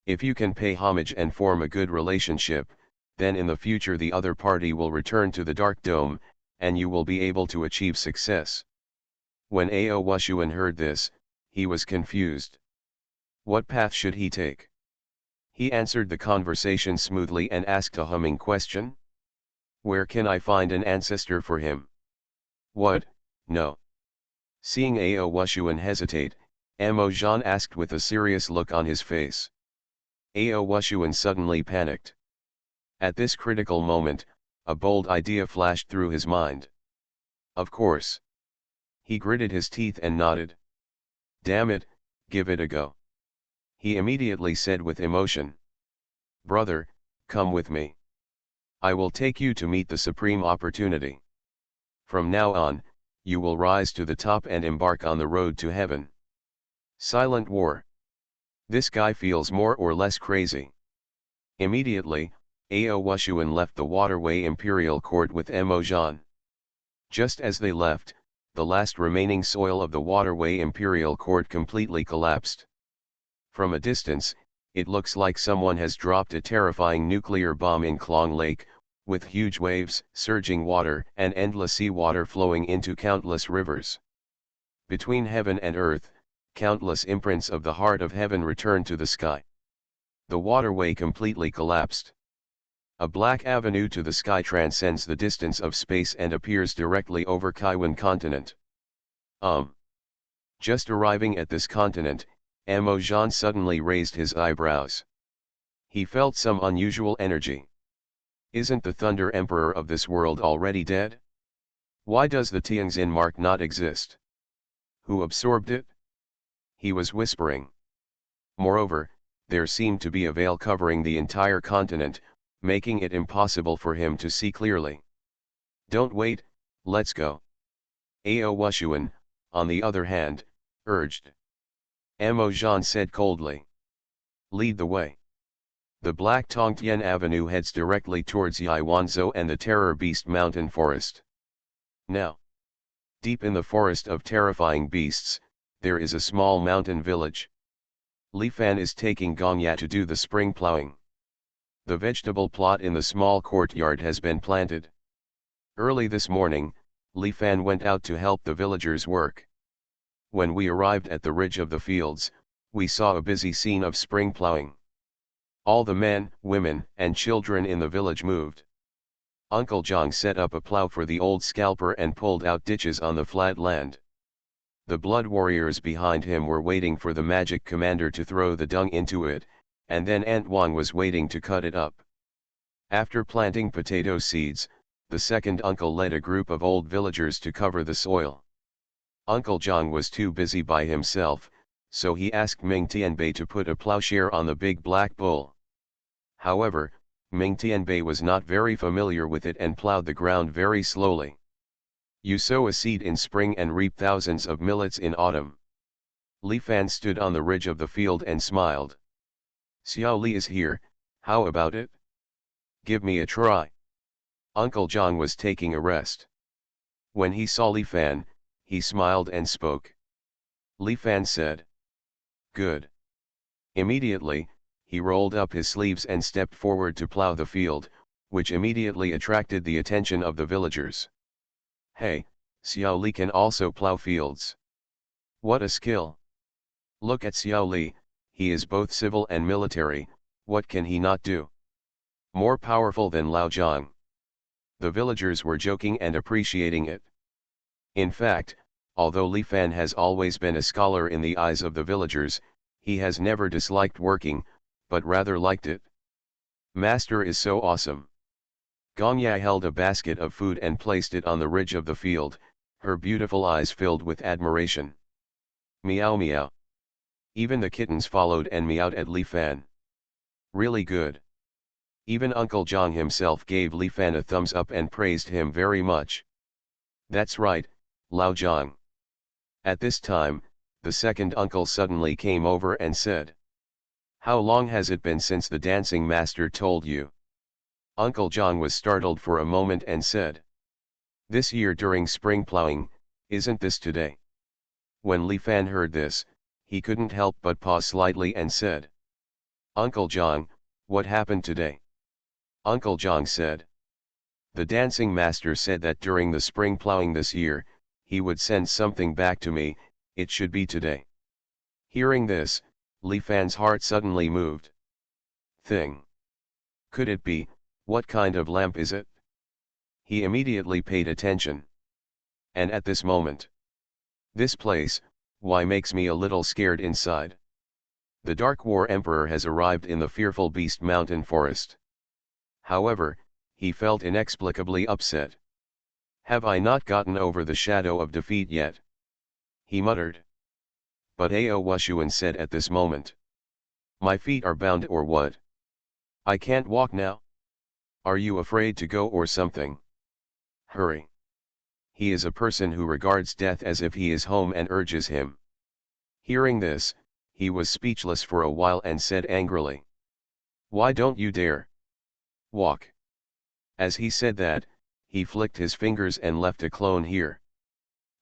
Speaker 1: If you can pay homage and form a good relationship, then in the future the other party will return to the Dark Dome, and you will be able to achieve success. When Ao Wushuan heard this, he was confused. What path should he take? He answered the conversation smoothly and asked a humming question. Where can I find an ancestor for him? What, no. Seeing Ao Wushuan hesitate, Amo Jean asked with a serious look on his face. Ao Wushuan suddenly panicked. At this critical moment, a bold idea flashed through his mind. Of course. He gritted his teeth and nodded. Damn it, give it a go. He immediately said with emotion. Brother, come with me. I will take you to meet the supreme opportunity. From now on, you will rise to the top and embark on the road to heaven. Silent War. This guy feels more or less crazy. Immediately, Ao Wushuan left the Waterway Imperial Court with Amo Jean. Just as they left, the last remaining soil of the waterway imperial court completely collapsed. From a distance, it looks like someone has dropped a terrifying nuclear bomb in Khlong Lake, with huge waves, surging water, and endless seawater flowing into countless rivers. Between heaven and earth, countless imprints of the heart of heaven returned to the sky. The waterway completely collapsed. A black avenue to the sky transcends the distance of space and appears directly over Kaiwan continent. Just arriving at this continent, Amo Jean suddenly raised his eyebrows. He felt some unusual energy. Isn't the Thunder Emperor of this world already dead? Why does the Tianxin mark not exist? Who absorbed it? He was whispering. Moreover, there seemed to be a veil covering the entire continent, making it impossible for him to see clearly. Don't wait, let's go. Ao Xuanhuan, on the other hand, urged. Amo Jean said coldly. Lead the way. The Black Tongtian Avenue heads directly towards Yaiwanzhou and the Terror Beast Mountain Forest. Now, deep in the forest of terrifying beasts, there is a small mountain village. Li Fan is taking Gongya to do the spring plowing. The vegetable plot in the small courtyard has been planted. Early this morning, Li Fan went out to help the villagers work. When we arrived at the ridge of the fields, we saw a busy scene of spring plowing. All the men, women, and children in the village moved. Uncle Zhang set up a plow for the old scalper and pulled out ditches on the flat land. The blood warriors behind him were waiting for the magic commander to throw the dung into it, and then Aunt Wang was waiting to cut it up. After planting potato seeds, the second uncle led a group of old villagers to cover the soil. Uncle Zhang was too busy by himself, so he asked Ming Tianbei to put a plowshare on the big black bull. However, Ming Tianbei was not very familiar with it and plowed the ground very slowly. You sow a seed in spring and reap thousands of millets in autumn. Li Fan stood on the ridge of the field and smiled. Xiao Li is here, how about it? Give me a try. Uncle Zhang was taking a rest. When he saw Li Fan, he smiled and spoke. Li Fan said. Good. Immediately, he rolled up his sleeves and stepped forward to plow the field, which immediately attracted the attention of the villagers. Hey, Xiao Li can also plow fields. What a skill! Look at Xiao Li, he is both civil and military, what can he not do? More powerful than Lao Zhang. The villagers were joking and appreciating it. In fact, although Li Fan has always been a scholar in the eyes of the villagers, he has never disliked working, but rather liked it. Master is so awesome. Gongya held a basket of food and placed it on the ridge of the field, her beautiful eyes filled with admiration. Meow meow. Even the kittens followed and meowed at Li Fan. Really good. Even Uncle Zhang himself gave Li Fan a thumbs up and praised him very much. That's right, Lao Zhang. At this time, the second uncle suddenly came over and said. How long has it been since the dancing master told you? Uncle Zhang was startled for a moment and said. This year during spring plowing, isn't this today? When Li Fan heard this, he couldn't help but pause slightly and said. Uncle Zhang, what happened today? Uncle Zhang said. The dancing master said that during the spring plowing this year, he would send something back to me, it should be today. Hearing this, Li Fan's heart suddenly moved. Thing. Could it be, what kind of lamp is it? He immediately paid attention. And at this moment. This place, why makes me a little scared inside. The Dark War Emperor has arrived in the fearful Beast Mountain Forest. However, he felt inexplicably upset. Have I not gotten over the shadow of defeat yet? He muttered. But Ao Xuanhuan said at this moment. My feet are bound or what? I can't walk now? Are you afraid to go or something? Hurry. He is a person who regards death as if he is home and urges him. Hearing this, he was speechless for a while and said angrily. Why don't you dare? Walk. As he said that, he flicked his fingers and left a clone here.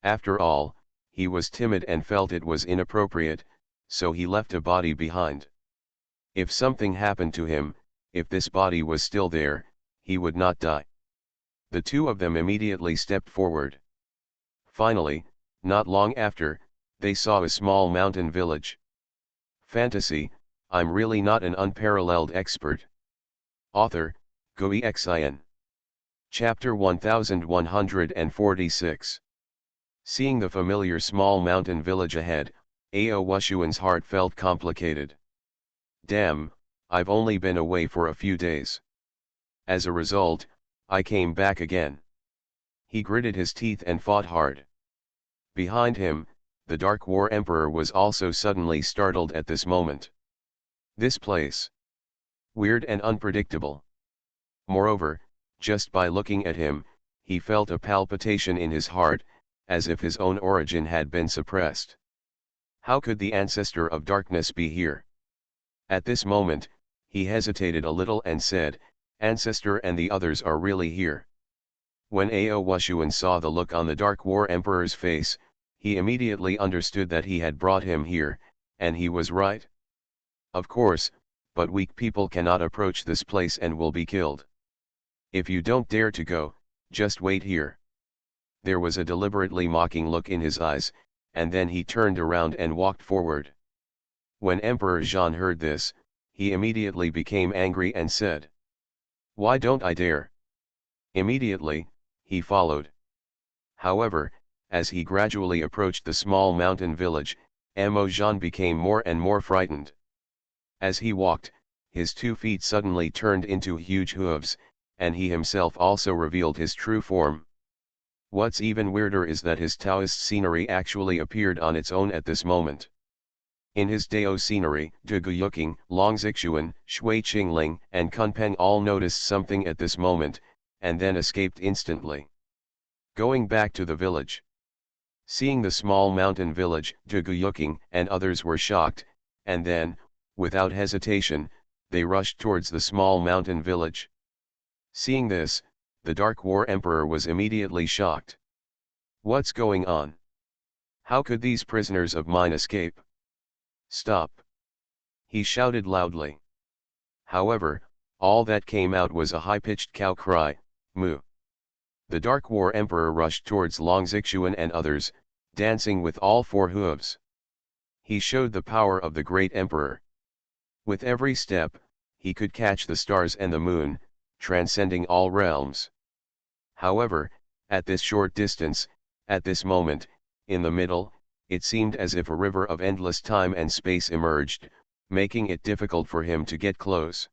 Speaker 1: After all, he was timid and felt it was inappropriate, so he left a body behind. If something happened to him, if this body was still there, he would not die. The two of them immediately stepped forward. Finally, not long after, they saw a small mountain village. Fantasy, I'm really not an unparalleled expert. Author, Xuanhuan. Chapter 1146. Seeing the familiar small mountain village ahead, Xuanhuan's heart felt complicated. Damn, I've only been away for a few days. As a result, I came back again. He gritted his teeth and fought hard. Behind him, the Dark War Emperor was also suddenly startled at this moment. This place. Weird and unpredictable. Moreover, just by looking at him, he felt a palpitation in his heart, as if his own origin had been suppressed. How could the ancestor of darkness be here? At this moment, he hesitated a little and said, "Ancestor and the others are really here." When Xuanhuan saw the look on the Dark War Emperor's face, he immediately understood that he had brought him here, and he was right. Of course, but weak people cannot approach this place and will be killed. If you don't dare to go, just wait here. There was a deliberately mocking look in his eyes, and then he turned around and walked forward. When Emperor Zhan heard this, he immediately became angry and said, "Why don't I dare?" Immediately, he followed. However, as he gradually approached the small mountain village, Zhan became more and more frightened. As he walked, his 2 feet suddenly turned into huge hooves, and he himself also revealed his true form. What's even weirder is that his Taoist scenery actually appeared on its own at this moment. In his Dao scenery, De Guyuking, Long Zixuan, Shui Qingling, and Kunpeng all noticed something at this moment, and then escaped instantly. Going back to the village. Seeing the small mountain village, De Guyuking and others were shocked, and then, without hesitation, they rushed towards the small mountain village. Seeing this, the Dark War Emperor was immediately shocked. What's going on? How could these prisoners of mine escape? Stop! He shouted loudly. However, all that came out was a high-pitched cow cry, moo. The Dark War Emperor rushed towards Long Zixuan and others, dancing with all 4 hooves. He showed the power of the great emperor. With every step, he could catch the stars and the moon, transcending all realms. However, at this short distance, at this moment, in the middle, it seemed as if a river of endless time and space emerged, making it difficult for him to get close.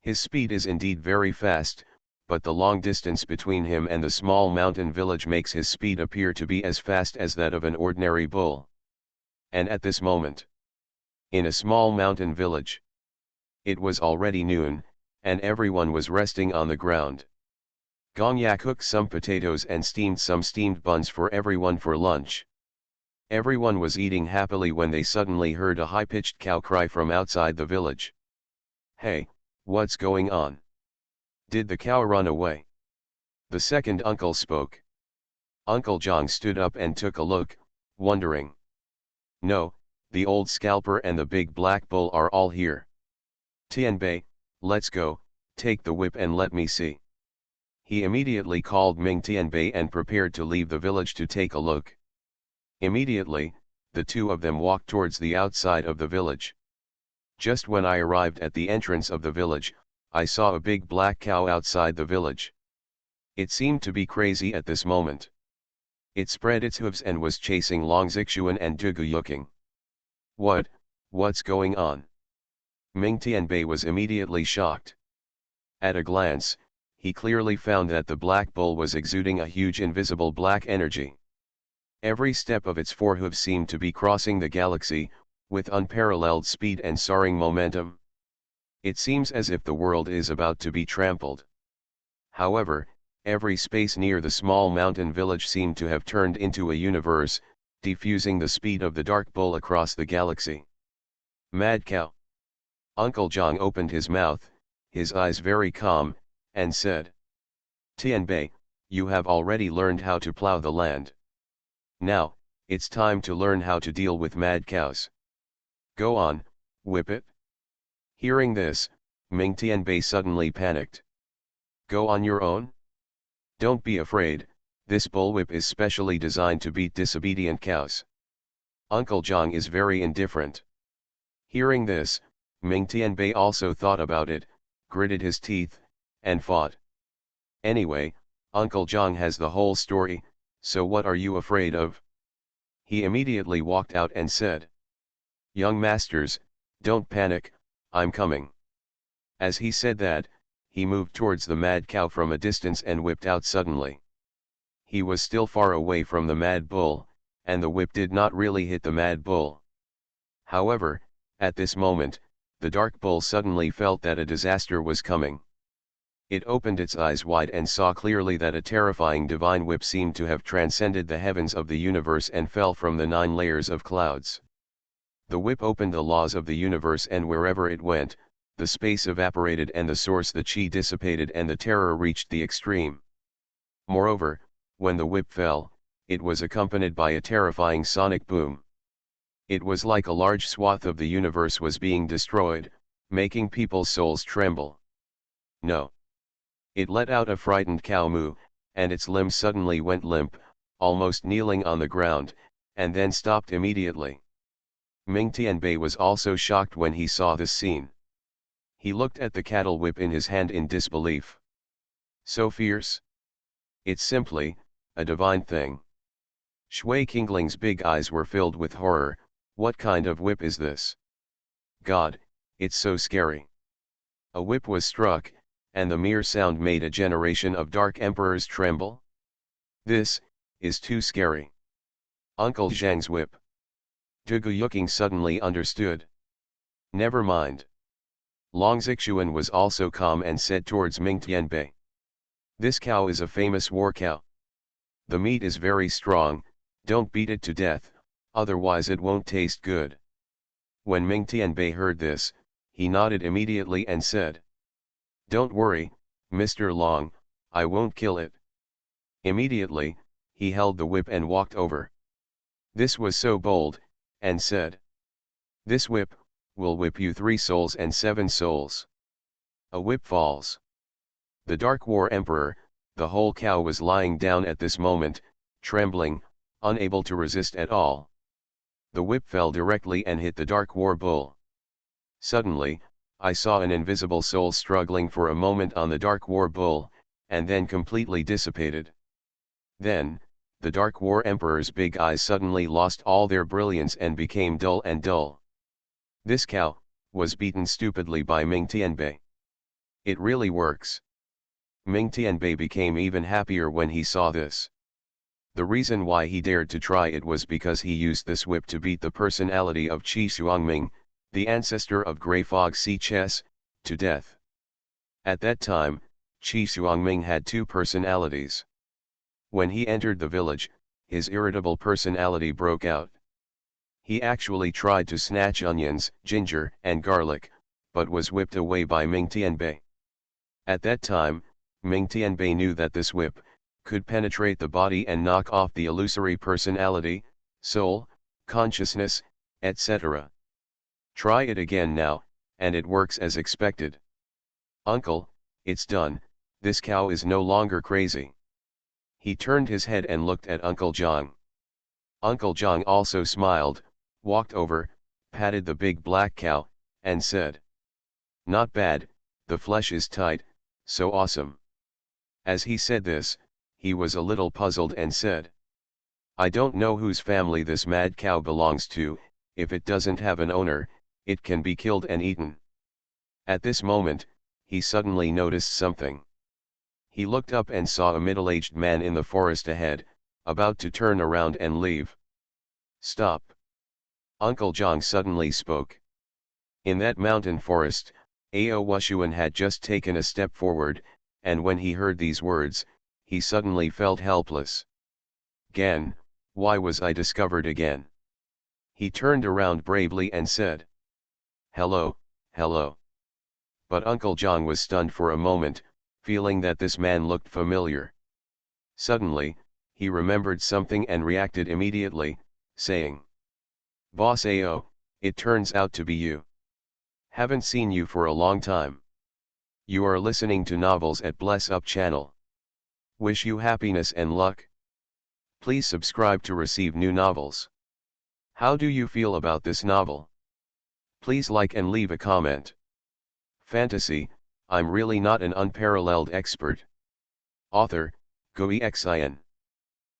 Speaker 1: His speed is indeed very fast, but the long distance between him and the small mountain village makes his speed appear to be as fast as that of an ordinary bull. And at this moment, in a small mountain village, it was already noon, and everyone was resting on the ground. Gong Yak cooked some potatoes and steamed some steamed buns for everyone for lunch. Everyone was eating happily when they suddenly heard a high-pitched cow cry from outside the village. "Hey, what's going on? Did the cow run away?" The second uncle spoke. Uncle Zhang stood up and took a look, wondering. "No, the old scalper and the big black bull are all here. Tianbei, let's go, take the whip and let me see." He immediately called Ming Tianbei and prepared to leave the village to take a look. Immediately, the two of them walked towards the outside of the village. Just when I arrived at the entrance of the village, I saw a big black cow outside the village. It seemed to be crazy at this moment. It spread its hooves and was chasing Long Zixuan and Du Guyuking. What's going on? Ming Tianbei was immediately shocked. At a glance, he clearly found that the black bull was exuding a huge invisible black energy. Every step of its 4 hooves seemed to be crossing the galaxy, with unparalleled speed and soaring momentum. It seems as if the world is about to be trampled. However, every space near the small mountain village seemed to have turned into a universe, diffusing the speed of the dark bull across the galaxy. Mad cow. Uncle Zhang opened his mouth, his eyes very calm, and said, "Tianbei, you have already learned how to plow the land. Now, it's time to learn how to deal with mad cows. Go on, whip it. Hearing this, Ming Tianbei suddenly panicked. Go on your own? Don't be afraid, this bullwhip is specially designed to beat disobedient cows. Uncle Zhang is very indifferent. Hearing this, Ming Tianbei also thought about it, gritted his teeth, and fought. Anyway, Uncle Zhang has the whole story, so what are you afraid of? He immediately walked out and said. Young masters, don't panic, I'm coming. As he said that, he moved towards the mad cow from a distance and whipped out suddenly. He was still far away from the mad bull, and the whip did not really hit the mad bull. However, at this moment, the dark bull suddenly felt that a disaster was coming. It opened its eyes wide and saw clearly that a terrifying divine whip seemed to have transcended the heavens of the universe and fell from the 9 layers of clouds. The whip opened the laws of the universe, and wherever it went, the space evaporated and the source the chi dissipated and the terror reached the extreme. Moreover, when the whip fell, it was accompanied by a terrifying sonic boom. It was like a large swath of the universe was being destroyed, making people's souls tremble. No. It let out a frightened cow moo, and its limbs suddenly went limp, almost kneeling on the ground, and then stopped immediately. Ming Tianbei was also shocked when he saw this scene. He looked at the cattle whip in his hand in disbelief. So fierce? It's simply a divine thing. Shui Qingling's big eyes were filled with horror. What kind of whip is this? God, it's so scary. A whip was struck, and the mere sound made a generation of dark emperors tremble. This is too scary. Uncle Zhang's whip. Dugu Yuking suddenly understood. Never mind. Long Xuanhuan was also calm and said towards Ming Tianbei. This cow is a famous war cow. The meat is very strong, don't beat it to death, otherwise it won't taste good. When Ming Tianbei heard this, he nodded immediately and said. Don't worry, Mr. Long, I won't kill it. Immediately, he held the whip and walked over. This was so bold, and said. This whip will whip you 3 souls and 7 souls. A whip falls. The Dark War Emperor, the whole cow was lying down at this moment, trembling, unable to resist at all. The whip fell directly and hit the Dark War Bull. Suddenly, I saw an invisible soul struggling for a moment on the Dark War Bull, and then completely dissipated. Then, the Dark War Emperor's big eyes suddenly lost all their brilliance and became dull and dull. This cow was beaten stupidly by Ming Tianbei. It really works. Ming Tianbei became even happier when he saw this. The reason why he dared to try it was because he used this whip to beat the personality of Qi Xuangming, the ancestor of Grey Fog Sea Chess, to death. At that time, Qi Xuangming had 2 personalities. When he entered the village, his irritable personality broke out. He actually tried to snatch onions, ginger, and garlic, but was whipped away by Ming Tianbei. At that time, Ming Tianbei knew that this whip could penetrate the body and knock off the illusory personality, soul, consciousness, etc. Try it again now, and it works as expected. Uncle, it's done, this cow is no longer crazy. He turned his head and looked at Uncle Zhang. Uncle Zhang also smiled, walked over, patted the big black cow, and said. Not bad, the flesh is tight, so awesome. As he said this, he was a little puzzled and said. I don't know whose family this mad cow belongs to, if it doesn't have an owner, it can be killed and eaten. At this moment, he suddenly noticed something. He looked up and saw a middle-aged man in the forest ahead, about to turn around and leave. Stop! Uncle Zhang suddenly spoke. In that mountain forest, Xuanhuan had just taken a step forward, and when he heard these words, he suddenly felt helpless. Gan, why was I discovered again? He turned around bravely and said. Hello, hello. But Uncle Zhang was stunned for a moment, feeling that this man looked familiar. Suddenly, he remembered something and reacted immediately, saying, "Boss Ao, it turns out to be you. Haven't seen you for a long time. You are listening to novels at Bless Up channel. Wish you happiness and luck. Please subscribe to receive new novels. How do you feel about this novel? Please like and leave a comment. Fantasy, I'm really not an unparalleled expert. Author, Xuanhuan.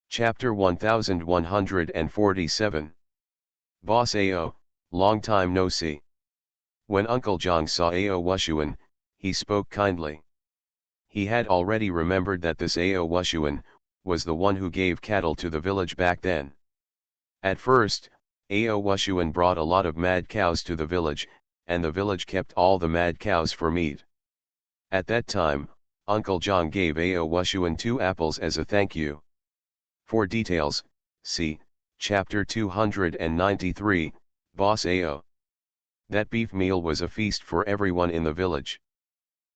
Speaker 1: Chapter 1147. Boss Ao, long time no see. When Uncle Zhang saw Ao Wushuan, he spoke kindly. He had already remembered that this Ao Wushuan was the one who gave cattle to the village back then. At first, Ao Wushuan brought a lot of mad cows to the village, and the village kept all the mad cows for meat. At that time, Uncle Zhang gave Ao Wushuan 2 apples as a thank you. For details, see Chapter 293, Boss Ao. That beef meal was a feast for everyone in the village.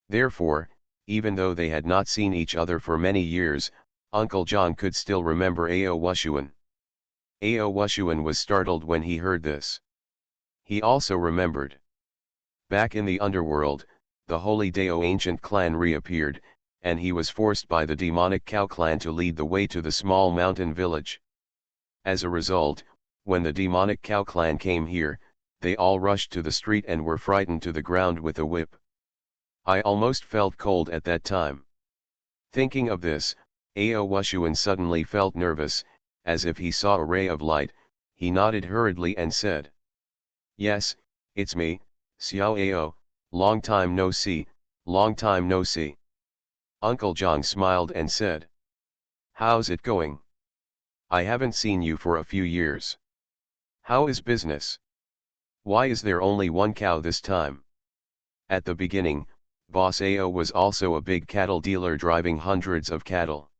Speaker 1: Therefore, even though they had not seen each other for many years, Uncle Zhang could still remember Ao Wushuan. Ao Wushuan was startled when he heard this. He also remembered. Back in the underworld, the Holy Dao ancient clan reappeared, and he was forced by the demonic cow clan to lead the way to the small mountain village. As a result, when the demonic cow clan came here, they all rushed to the street and were frightened to the ground with a whip. I almost felt cold at that time. Thinking of this, Ao Wushuan suddenly felt nervous, as if he saw a ray of light. He nodded hurriedly and said, "Yes, it's me, Xiao Ao, long time no see, long time no see." Uncle Zhang smiled and said, "How's it going? I haven't seen you for a few years. How is business? Why is there only one cow this time?" At the beginning, Boss Ao was also a big cattle dealer driving hundreds of cattle.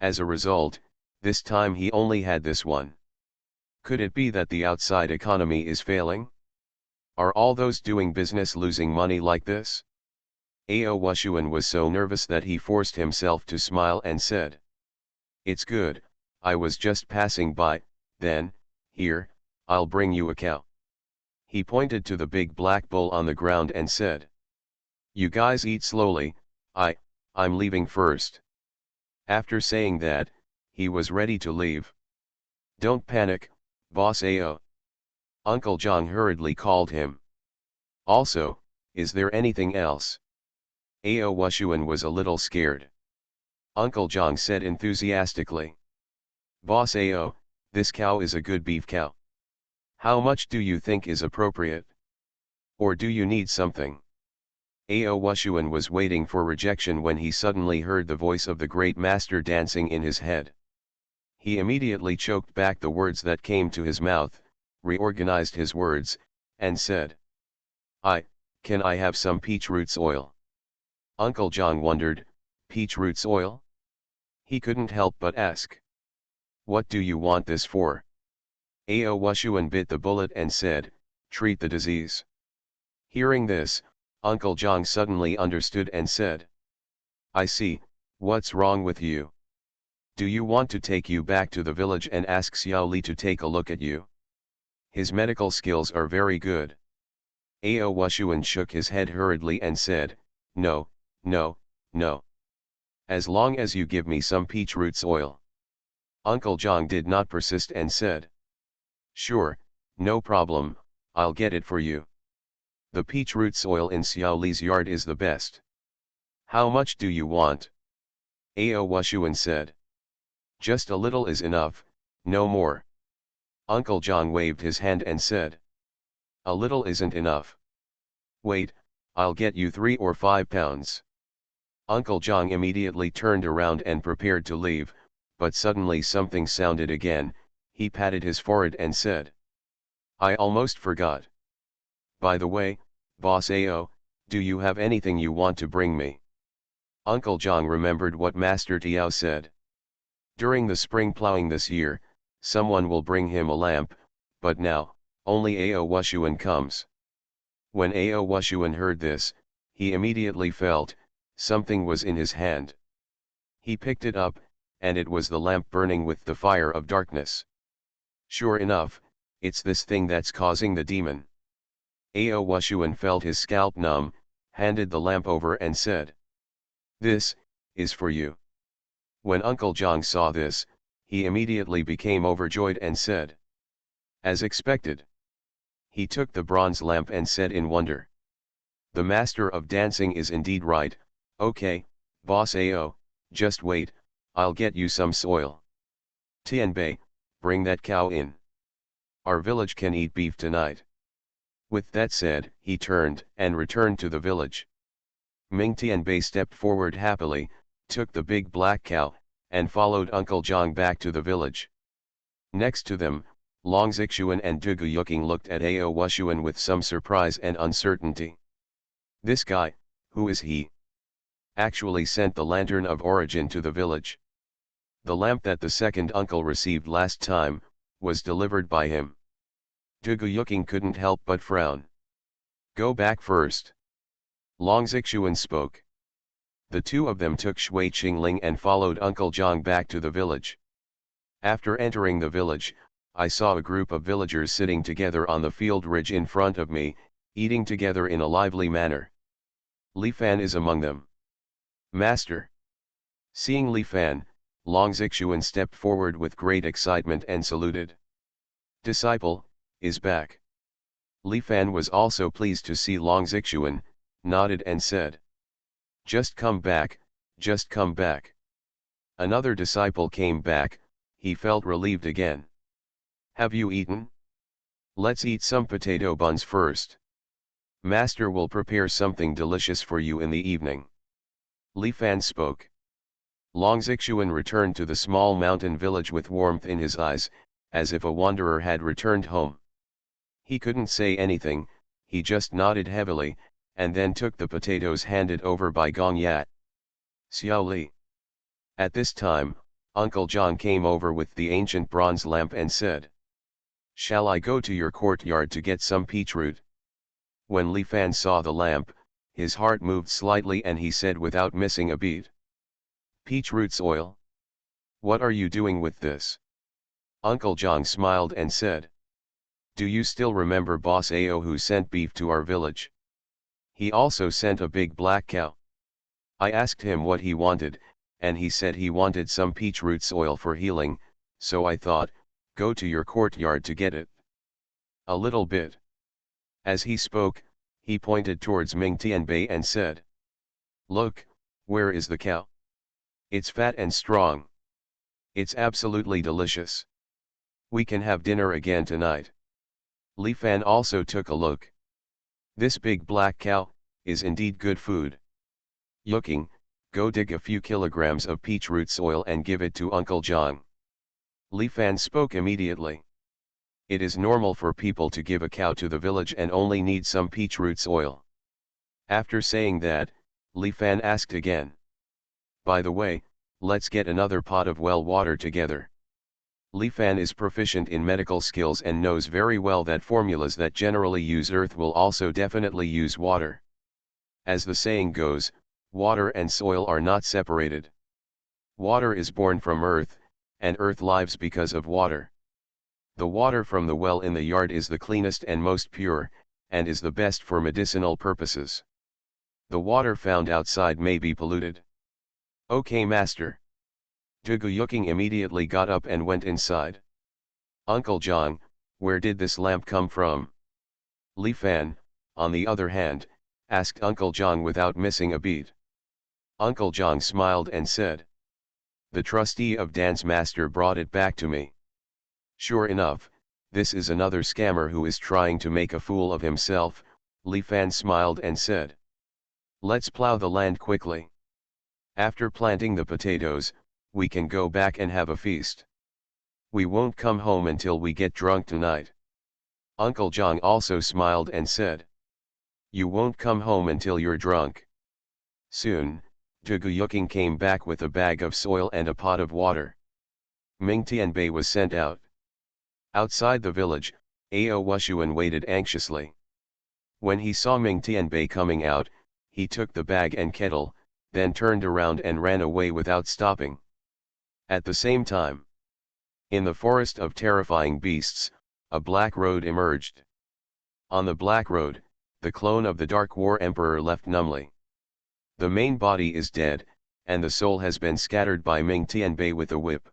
Speaker 1: As a result, this time he only had this one. Could it be that the outside economy is failing? Are all those doing business losing money like this? Ao Wushuan was so nervous that he forced himself to smile and said, "It's good, I was just passing by, then, here, I'll bring you a cow." He pointed to the big black bull on the ground and said, "You guys eat slowly, I'm leaving first." After saying that, he was ready to leave. "Don't panic, Boss Ao." Uncle Zhang hurriedly called him. "Also, is there anything else?" Ao Wushuan was a little scared. Uncle Zhang said enthusiastically, "Boss Ao, this cow is a good beef cow. How much do you think is appropriate? Or do you need something?" Ao Wushuan was waiting for rejection when he suddenly heard the voice of the great master dancing in his head. He immediately choked back the words that came to his mouth, reorganized his words, and said, Can I have some peach roots oil?" Uncle Zhang wondered, peach roots oil? He couldn't help but ask, "What do you want this for?" Ao Wushuan bit the bullet and said, "Treat the disease." Hearing this, Uncle Zhang suddenly understood and said, "I see, what's wrong with you? Do you want to take you back to the village and ask Xiao Li to take a look at you? His medical skills are very good." Ao Wushuan shook his head hurriedly and said, "No, no, no. As long as you give me some peach roots oil." Uncle Zhang did not persist and said, "Sure, no problem, I'll get it for you. The peach roots oil in Xiao Li's yard is the best. How much do you want?" Ao Wushuan said, "Just a little is enough, no more." Uncle Zhang waved his hand and said, "A little isn't enough. Wait, I'll get you 3 or 5 pounds. Uncle Zhang immediately turned around and prepared to leave, but suddenly something sounded again. He patted his forehead and said, "I almost forgot. By the way, Boss Ao, do you have anything you want to bring me?" Uncle Zhang remembered what Master Tiao said. During the spring plowing this year, someone will bring him a lamp, but now, only Ao Wushuan comes. When Ao Wushuan heard this, he immediately felt, something was in his hand. He picked it up, and it was the lamp burning with the fire of darkness. Sure enough, it's this thing that's causing the demon. Xuanhuan felt his scalp numb, handed the lamp over and said, "This is for you." When Uncle Zhang saw this, he immediately became overjoyed and said, "As expected." He took the bronze lamp and said in wonder, "The master of dancing is indeed right. Okay, boss Ao, just wait, I'll get you some soil. Tianbei, bring that cow in. Our village can eat beef tonight." With that said, he turned and returned to the village. Ming Tianbei stepped forward happily, took the big black cow, and followed Uncle Zhang back to the village. Next to them, Long Xuanhuan and Dugu Yuking looked at Xuanhuan with some surprise and uncertainty. This guy, who is he? Actually sent the lantern of origin to the village. The lamp that the second uncle received last time, was delivered by him. Dugu Yuking couldn't help but frown. "Go back first." Long Xuanhuan spoke. The two of them took Shui Qingling and followed Uncle Zhang back to the village. After entering the village, I saw a group of villagers sitting together on the field ridge in front of me, eating together in a lively manner. Li Fan is among them. "Master." Seeing Li Fan, Long Xuanhuan stepped forward with great excitement and saluted. "Disciple, is back." Li Fan was also pleased to see Long Xuanhuan, nodded and said, "Just come back, just come back." Another disciple came back, he felt relieved again. "Have you eaten? Let's eat some potato buns first. Master will prepare something delicious for you in the evening." Li Fan spoke. Long Xuanhuan returned to the small mountain village with warmth in his eyes, as if a wanderer had returned home. He couldn't say anything, he just nodded heavily, and then took the potatoes handed over by Gong Yat. "Xiao Li." At this time, Uncle Zhang came over with the ancient bronze lamp and said, "Shall I go to your courtyard to get some peach root?" When Li Fan saw the lamp, his heart moved slightly and he said without missing a beat, "Peach root's oil? What are you doing with this?" Uncle Zhang smiled and said, "Do you still remember Boss Ao who sent beef to our village? He also sent a big black cow. I asked him what he wanted, and he said he wanted some peach root's oil for healing, so I thought, go to your courtyard to get it. A little bit." As he spoke, he pointed towards Ming Tianbei and said, "Look, where is the cow? It's fat and strong. It's absolutely delicious. We can have dinner again tonight." Li Fan also took a look. "This big black cow is indeed good food. Yuking, go dig a few kilograms of peach root oil and give it to Uncle Zhang." Li Fan spoke immediately. It is normal for people to give a cow to the village and only need some peach root oil. After saying that, Li Fan asked again, "By the way, let's get another pot of well water together." Li Fan is proficient in medical skills and knows very well that formulas that generally use earth will also definitely use water. As the saying goes, water and soil are not separated. Water is born from earth, and earth lives because of water. The water from the well in the yard is the cleanest and most pure, and is the best for medicinal purposes. The water found outside may be polluted. "Okay, master." Dugu Yuking immediately got up and went inside. "Uncle Zhang, where did this lamp come from?" Li Fan, on the other hand, asked Uncle Zhang without missing a beat. Uncle Zhang smiled and said, "The trustee of Dance Master brought it back to me." "Sure enough, this is another scammer who is trying to make a fool of himself," Li Fan smiled and said. "Let's plow the land quickly. After planting the potatoes, we can go back and have a feast. We won't come home until we get drunk tonight." Uncle Zhang also smiled and said, "You won't come home until you're drunk." Soon, Dugu Yuking came back with a bag of soil and a pot of water. Ming Tianbei was sent out. Outside the village, Xuanhuan waited anxiously. When he saw Ming Tianbei coming out, he took the bag and kettle, then turned around and ran away without stopping. At the same time, in the forest of terrifying beasts, a black road emerged. On the black road, the clone of the Dark War Emperor left numbly. The main body is dead, and the soul has been scattered by Ming Tianbei with a whip.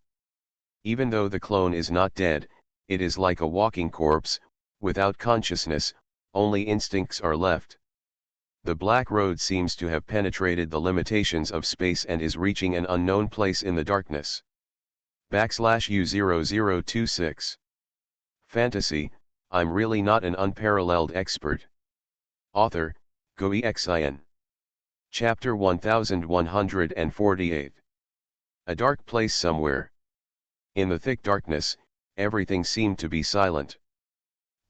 Speaker 1: Even though the clone is not dead, it is like a walking corpse, without consciousness, only instincts are left. The black road seems to have penetrated the limitations of space and is reaching an unknown place in the darkness. /U0026. Fantasy, I'm really not an unparalleled expert. Author, Xuanhuan. Chapter 1148. A dark place somewhere. In the thick darkness, everything seemed to be silent.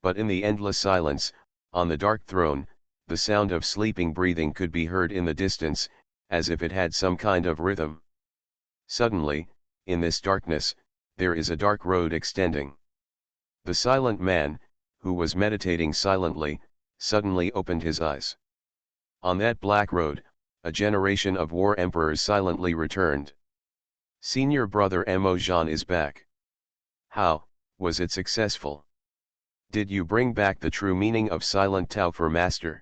Speaker 1: But in the endless silence, on the dark throne, the sound of sleeping breathing could be heard in the distance, as if it had some kind of rhythm. Suddenly, in this darkness, there is a dark road extending. The silent man, who was meditating silently, suddenly opened his eyes. On that black road, a generation of war emperors silently returned. Senior brother Mo Jean is back. How, was it successful? Did you bring back the true meaning of Silent Tao for Master?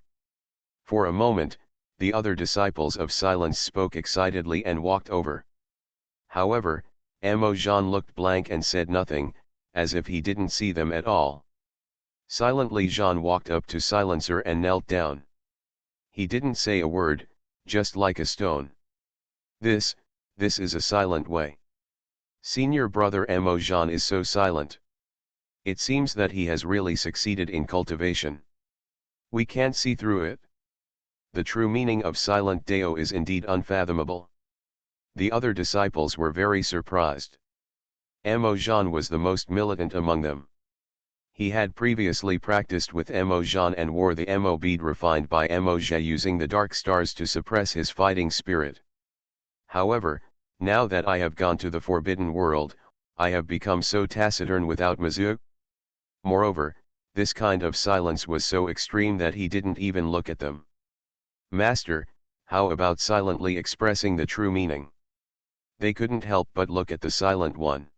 Speaker 1: For a moment, the other disciples of silence spoke excitedly and walked over. However, Mo Jean looked blank and said nothing, as if he didn't see them at all. Silently Jean walked up to Silencer and knelt down. He didn't say a word, just like a stone. This is a silent way. Senior brother Mo Jean is so silent. It seems that he has really succeeded in cultivation. We can't see through it. The true meaning of Silent Tao is indeed unfathomable. The other disciples were very surprised. Mo Jean was the most militant among them. He had previously practiced with Mo Jean and wore the Mo bead refined by Mo Jie using the dark stars to suppress his fighting spirit. However, now that I have gone to the forbidden world, I have become so taciturn without Mizu. Moreover, this kind of silence was so extreme that he didn't even look at them. Master, how about silently expressing the true meaning? They couldn't help but look at the Silent One.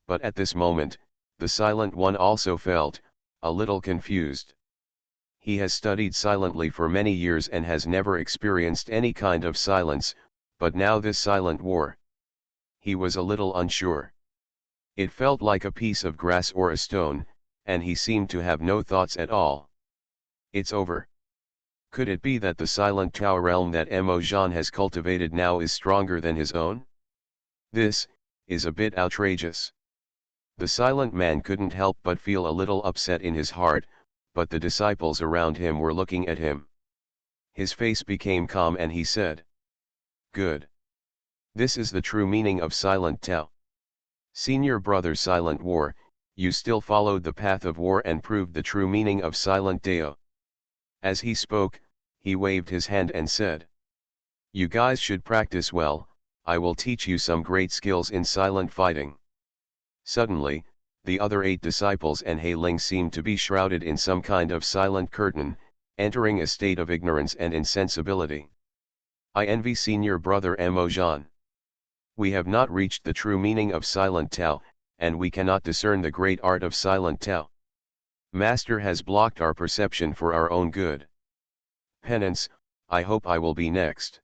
Speaker 1: But at this moment, the Silent One also felt a little confused. He has studied silently for many years and has never experienced any kind of silence, but now this silent war. He was a little unsure. It felt like a piece of grass or a stone, and he seemed to have no thoughts at all. It's over. Could it be that the Silent Tao realm that Mo Jean has cultivated now is stronger than his own? This is a bit outrageous. The silent man couldn't help but feel a little upset in his heart, but the disciples around him were looking at him. His face became calm and he said, "Good. This is the true meaning of Silent Tao. Senior brother Silent War, you still followed the path of war and proved the true meaning of Silent Tao." As he spoke, he waved his hand and said, "You guys should practice well, I will teach you some great skills in silent fighting." Suddenly, the other 8 disciples and He Ling seemed to be shrouded in some kind of silent curtain, entering a state of ignorance and insensibility. I envy senior brother Mo Jean. We have not reached the true meaning of Silent Tao, and we cannot discern the great art of Silent Tao. Master has blocked our perception for our own good. Penance, I hope I will be next.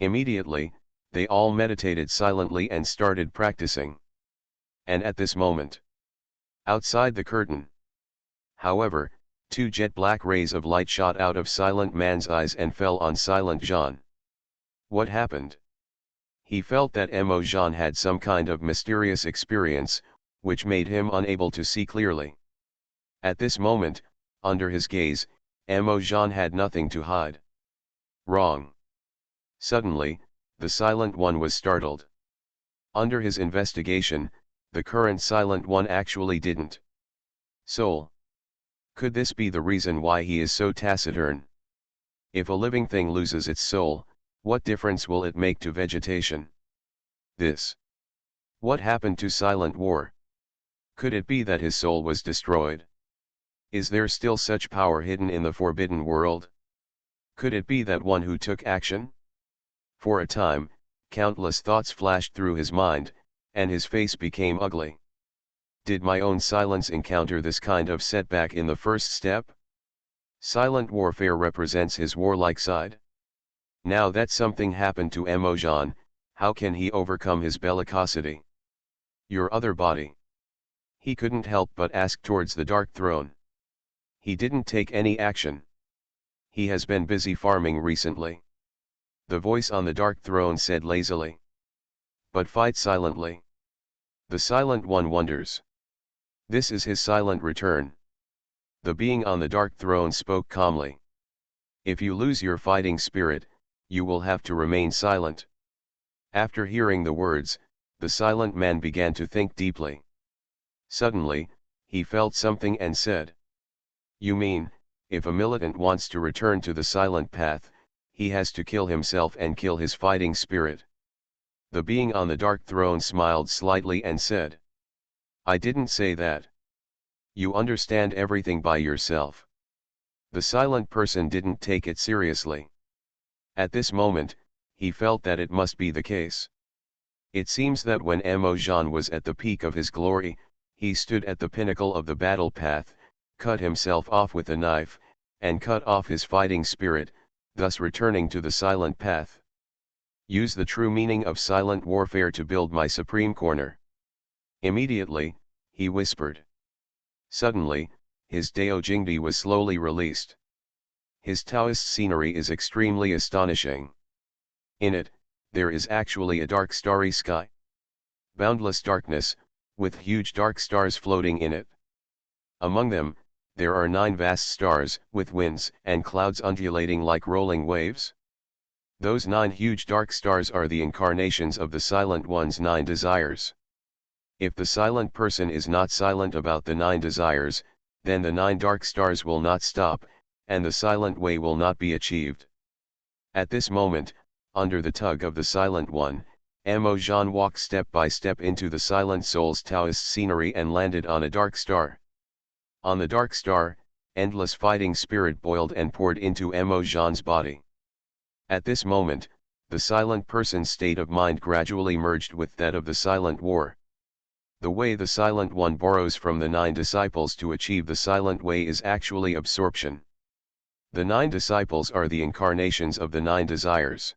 Speaker 1: Immediately, they all meditated silently and started practicing. And at this moment, outside the curtain, however, 2 jet black rays of light shot out of Silent Man's eyes and fell on Silent Jean. What happened? He felt that Mo Jean had some kind of mysterious experience, which made him unable to see clearly. At this moment, under his gaze, Mo Jean had nothing to hide. Wrong. Suddenly, the Silent One was startled. Under his investigation, the current Silent One actually didn't. Soul. Could this be the reason why he is so taciturn? If a living thing loses its soul, what difference will it make to vegetation? What happened to Silent War? Could it be that his soul was destroyed? Is there still such power hidden in the forbidden world? Could it be that one who took action? For a time, Countless thoughts flashed through his mind, and his face became ugly. Did my own silence encounter this kind of setback in the first step? Silent warfare represents his warlike side. Now that something happened to Emojan, how can he overcome his bellicosity? Your other body. He couldn't help but ask towards the Dark Throne. He didn't take any action. He has been busy farming recently. The voice on the Dark Throne said lazily. But fight silently. The Silent One wonders. This is his silent return. The being on the Dark Throne spoke calmly. If you lose your fighting spirit, you will have to remain silent. After hearing the words, the silent man began to think deeply. Suddenly, he felt something and said. You mean, if a militant wants to return to the silent path, he has to kill himself and kill his fighting spirit? The being on the Dark Throne smiled slightly and said. I didn't say that. You understand everything by yourself. The silent person didn't take it seriously. At this moment, he felt that it must be the case. It seems that when Emojan was at the peak of his glory, he stood at the pinnacle of the battle path, cut himself off with a knife, and cut off his fighting spirit, thus returning to the silent path. Use the true meaning of silent warfare to build my supreme corner. Immediately, he whispered. Suddenly, his Dao Jingdi was slowly released. His Taoist scenery is extremely astonishing. In it, there is actually a dark starry sky. Boundless darkness, with huge dark stars floating in it. Among them, there are 9 vast stars, with winds and clouds undulating like rolling waves. Those 9 huge dark stars are the incarnations of the Silent One's 9 desires. If the silent person is not silent about the 9 desires, then the 9 dark stars will not stop, and the silent way will not be achieved. At this moment, under the tug of the Silent One, Emojan walked step by step into the Silent Soul's Taoist scenery and landed on a dark star. On the dark star, endless fighting spirit boiled and poured into Emojan's body. At this moment, the silent person's state of mind gradually merged with that of the silent war. The way the Silent One borrows from the 9 disciples to achieve the silent way is actually absorption. The 9 disciples are the incarnations of the 9 desires.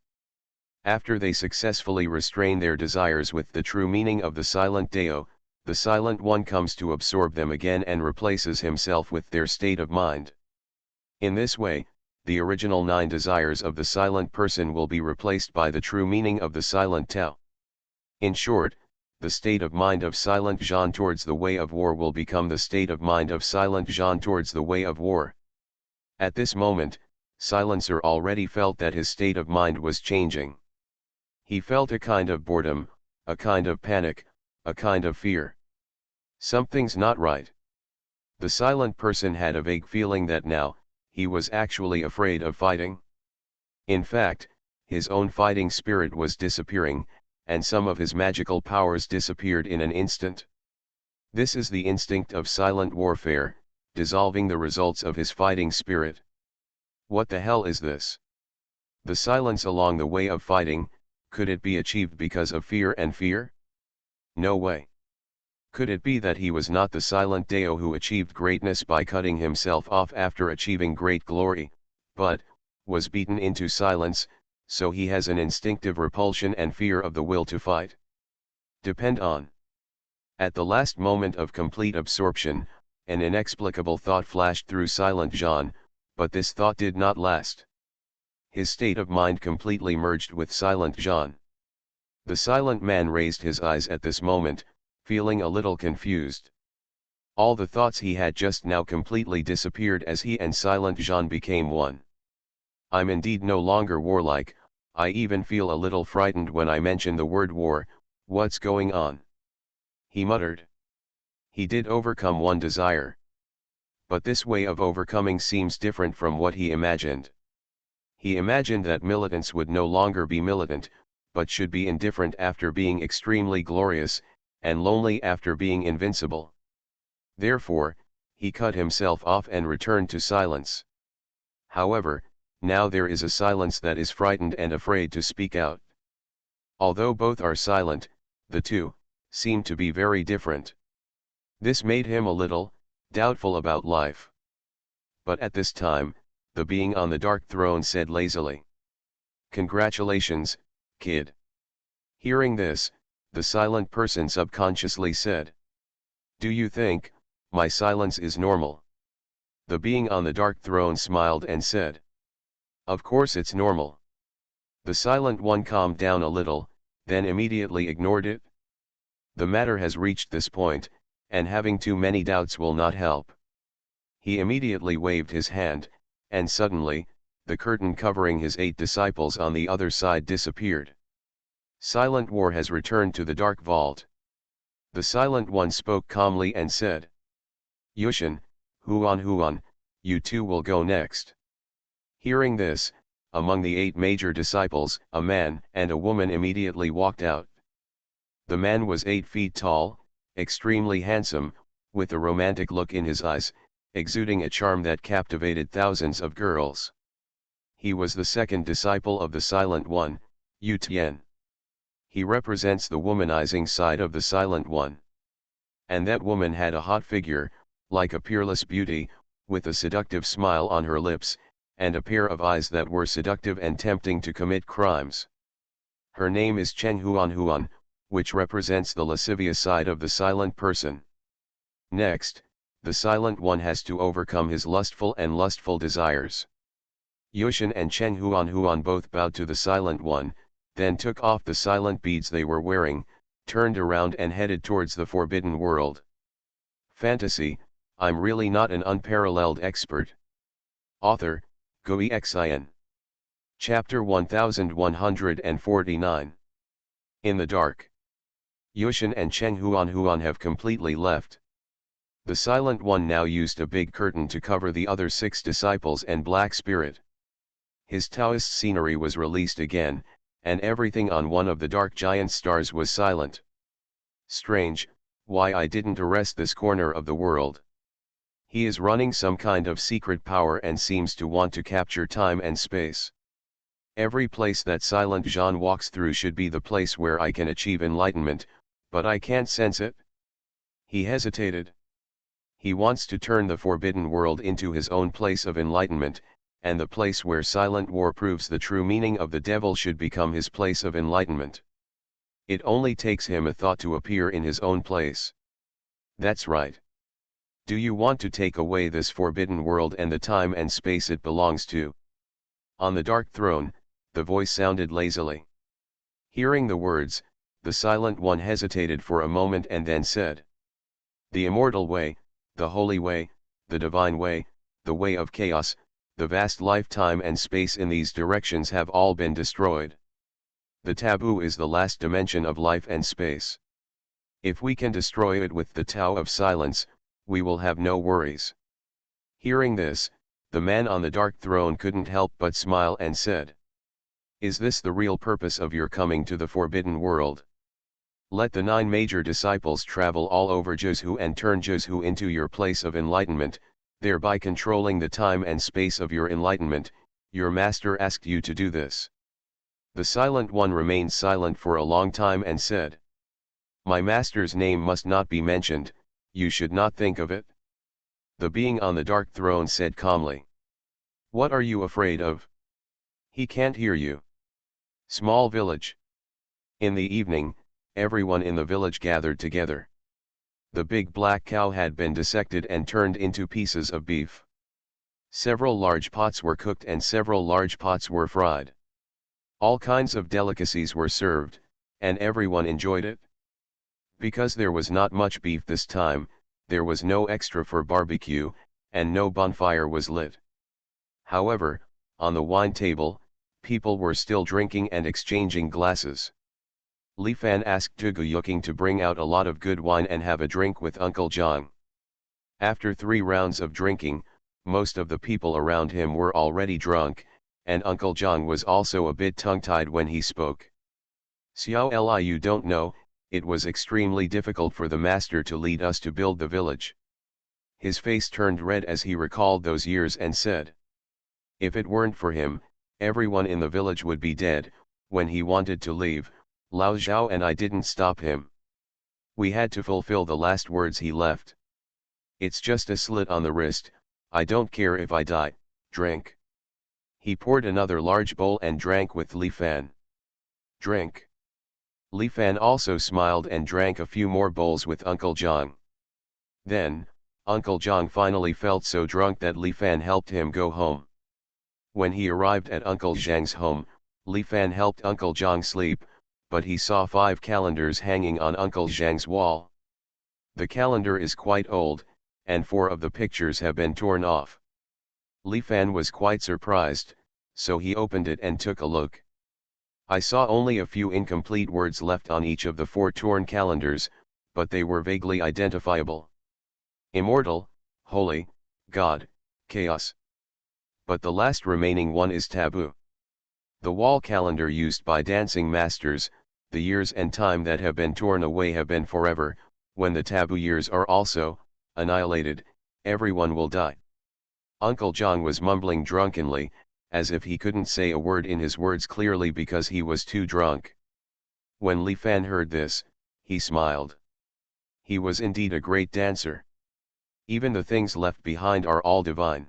Speaker 1: After they successfully restrain their desires with the true meaning of the silent Dao, the Silent One comes to absorb them again and replaces himself with their state of mind. In this way, the original 9 desires of the silent person will be replaced by the true meaning of the silent Tao. In short, the state of mind of Silent Zhan towards the way of war will become the state of mind of Silent Zhan towards the way of war. At this moment, Silencer already felt that his state of mind was changing. He felt a kind of boredom, a kind of panic, a kind of fear. Something's not right. The silent person had a vague feeling that now, he was actually afraid of fighting. In fact, his own fighting spirit was disappearing, and some of his magical powers disappeared in an instant. This is the instinct of silent warfare, dissolving the results of his fighting spirit. What the hell is this? The silence along the way of fighting, could it be achieved because of fear and fear? No way. Could it be that he was not the silent Dao who achieved greatness by cutting himself off after achieving great glory, but was beaten into silence, so he has an instinctive repulsion and fear of the will to fight? Depend on. At the last moment of complete absorption, an inexplicable thought flashed through Silent Zhan, but this thought did not last. His state of mind completely merged with Silent Zhan. The silent man raised his eyes at this moment, feeling a little confused. All the thoughts he had just now completely disappeared as he and Silent Zhan became one. I'm indeed no longer warlike, I even feel a little frightened when I mention the word war. What's going on? He muttered. He did overcome one desire. But this way of overcoming seems different from what he imagined. He imagined that militants would no longer be militant, but should be indifferent after being extremely glorious, and lonely after being invincible. Therefore, he cut himself off and returned to silence. However, now there is a silence that is frightened and afraid to speak out. Although both are silent, the two seem to be very different. This made him a little doubtful about life. But at this time, the being on the dark throne said lazily, "Congratulations, kid." Hearing this, the silent person subconsciously said, "Do you think my silence is normal?" The being on the dark throne smiled and said, "Of course it's normal." The silent one calmed down a little, then immediately ignored it. The matter has reached this point, and having too many doubts will not help. He immediately waved his hand, and suddenly, the curtain covering his 8 disciples on the other side disappeared. Silent War has returned to the dark vault. The silent one spoke calmly and said, Xuanhuan, you two will go next." Hearing this, among the 8 major disciples, a man and a woman immediately walked out. The man was 8 feet tall, extremely handsome, with a romantic look in his eyes, exuding a charm that captivated thousands of girls. He was the second disciple of the Silent One, Yu Tian. He represents the womanizing side of the Silent One. And that woman had a hot figure, like a peerless beauty, with a seductive smile on her lips, and a pair of eyes that were seductive and tempting to commit crimes. Her name is Xuanhuan, which represents the lascivious side of the silent person. Next, the Silent One has to overcome his lustful desires. Yushan and Xuanhuan both bowed to the Silent One, then took off the silent beads they were wearing, turned around and headed towards the forbidden world. Fantasy, I'm really not an unparalleled expert. Author, Gui Xin. Chapter 1149. In the dark. Yushan and Xuanhuan have completely left. The Silent One now used a big curtain to cover the other 6 disciples and Black Spirit. His Taoist scenery was released again, and everything on one of the dark giant stars was silent. Strange, why I didn't arrest this corner of the world. He is running some kind of secret power and seems to want to capture time and space. Every place that Silent Jean walks through should be the place where I can achieve enlightenment, but I can't sense it. He hesitated. He wants to turn the forbidden world into his own place of enlightenment, and the place where Silent War proves the true meaning of the devil should become his place of enlightenment. It only takes him a thought to appear in his own place. That's right. Do you want to take away this forbidden world and the time and space it belongs to? On the dark throne, the voice sounded lazily. Hearing the words, the Silent One hesitated for a moment and then said, "The immortal way, the holy way, the divine way, the way of chaos, the vast lifetime and space in these directions have all been destroyed. The taboo is the last dimension of life and space. If we can destroy it with the Tao of Silence, we will have no worries." Hearing this, the man on the dark throne couldn't help but smile and said, "Is this the real purpose of your coming to the forbidden world? Let the 9 major disciples travel all over Zhuzhu and turn Zhuzhu into your place of enlightenment, thereby controlling the time and space of your enlightenment. Your master asked you to do this." The Silent One remained silent for a long time and said, "My master's name must not be mentioned, you should not think of it." The being on the dark throne said calmly, "What are you afraid of? He can't hear you." Small village. In the evening, everyone in the village gathered together. The big black cow had been dissected and turned into pieces of beef. Several large pots were cooked and several large pots were fried. All kinds of delicacies were served, and everyone enjoyed it. Because there was not much beef this time, there was no extra for barbecue, and no bonfire was lit. However, on the wine table, people were still drinking and exchanging glasses. Li Fan asked Tugu Yuking to bring out a lot of good wine and have a drink with Uncle Zhang. After 3 rounds of drinking, most of the people around him were already drunk, and Uncle Zhang was also a bit tongue-tied when he spoke. "Xiao Li, you don't know, it was extremely difficult for the master to lead us to build the village." His face turned red as he recalled those years and said, "If it weren't for him, everyone in the village would be dead. When he wanted to leave, Lao Zhao and I didn't stop him. We had to fulfill the last words he left. It's just a slit on the wrist, I don't care if I die, drink. He poured another large bowl and drank with Li Fan. Drink. Li Fan also smiled and drank a few more bowls with Uncle Zhang. Then, Uncle Zhang finally felt so drunk that Li Fan helped him go home. When he arrived at Uncle Zhang's home, Li Fan helped Uncle Zhang sleep, but he saw 5 calendars hanging on Uncle Zhang's wall. The calendar is quite old, and 4 of the pictures have been torn off. Li Fan was quite surprised, so he opened it and took a look. I saw only a few incomplete words left on each of the 4 torn calendars, but they were vaguely identifiable. Immortal, holy, God, chaos. But the last remaining one is taboo. The wall calendar used by dancing masters, the years and time that have been torn away have been forever. When the taboo years are also annihilated, everyone will die. Uncle Zhang was mumbling drunkenly, as if he couldn't say a word in his words clearly because he was too drunk. When Li Fan heard this, he smiled. He was indeed a great dancer. Even the things left behind are all divine.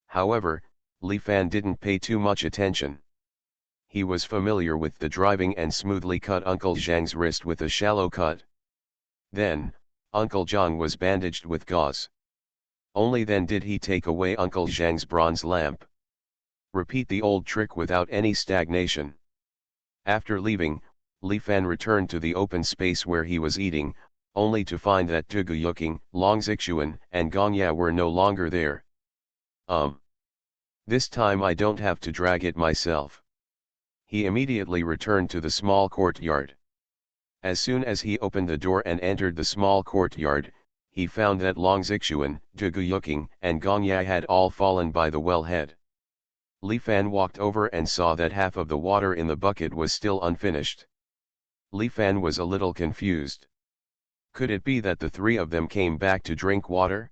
Speaker 1: However, Li Fan didn't pay too much attention. He was familiar with the driving and smoothly cut Uncle Zhang's wrist with a shallow cut. Then, Uncle Zhang was bandaged with gauze. Only then did he take away Uncle Zhang's bronze lamp. Repeat the old trick without any stagnation. After leaving, Li Fan returned to the open space where he was eating, only to find that Tugu Yuking, Long Xuanhuan, and Gongya were no longer there. This time I don't have to drag it myself. He immediately returned to the small courtyard. As soon as he opened the door and entered the small courtyard, he found that Long Xuanhuan, Tugu Yuking, and Gongya had all fallen by the wellhead. Li Fan walked over and saw that half of the water in the bucket was still unfinished. Li Fan was a little confused. Could it be that the 3 of them came back to drink water?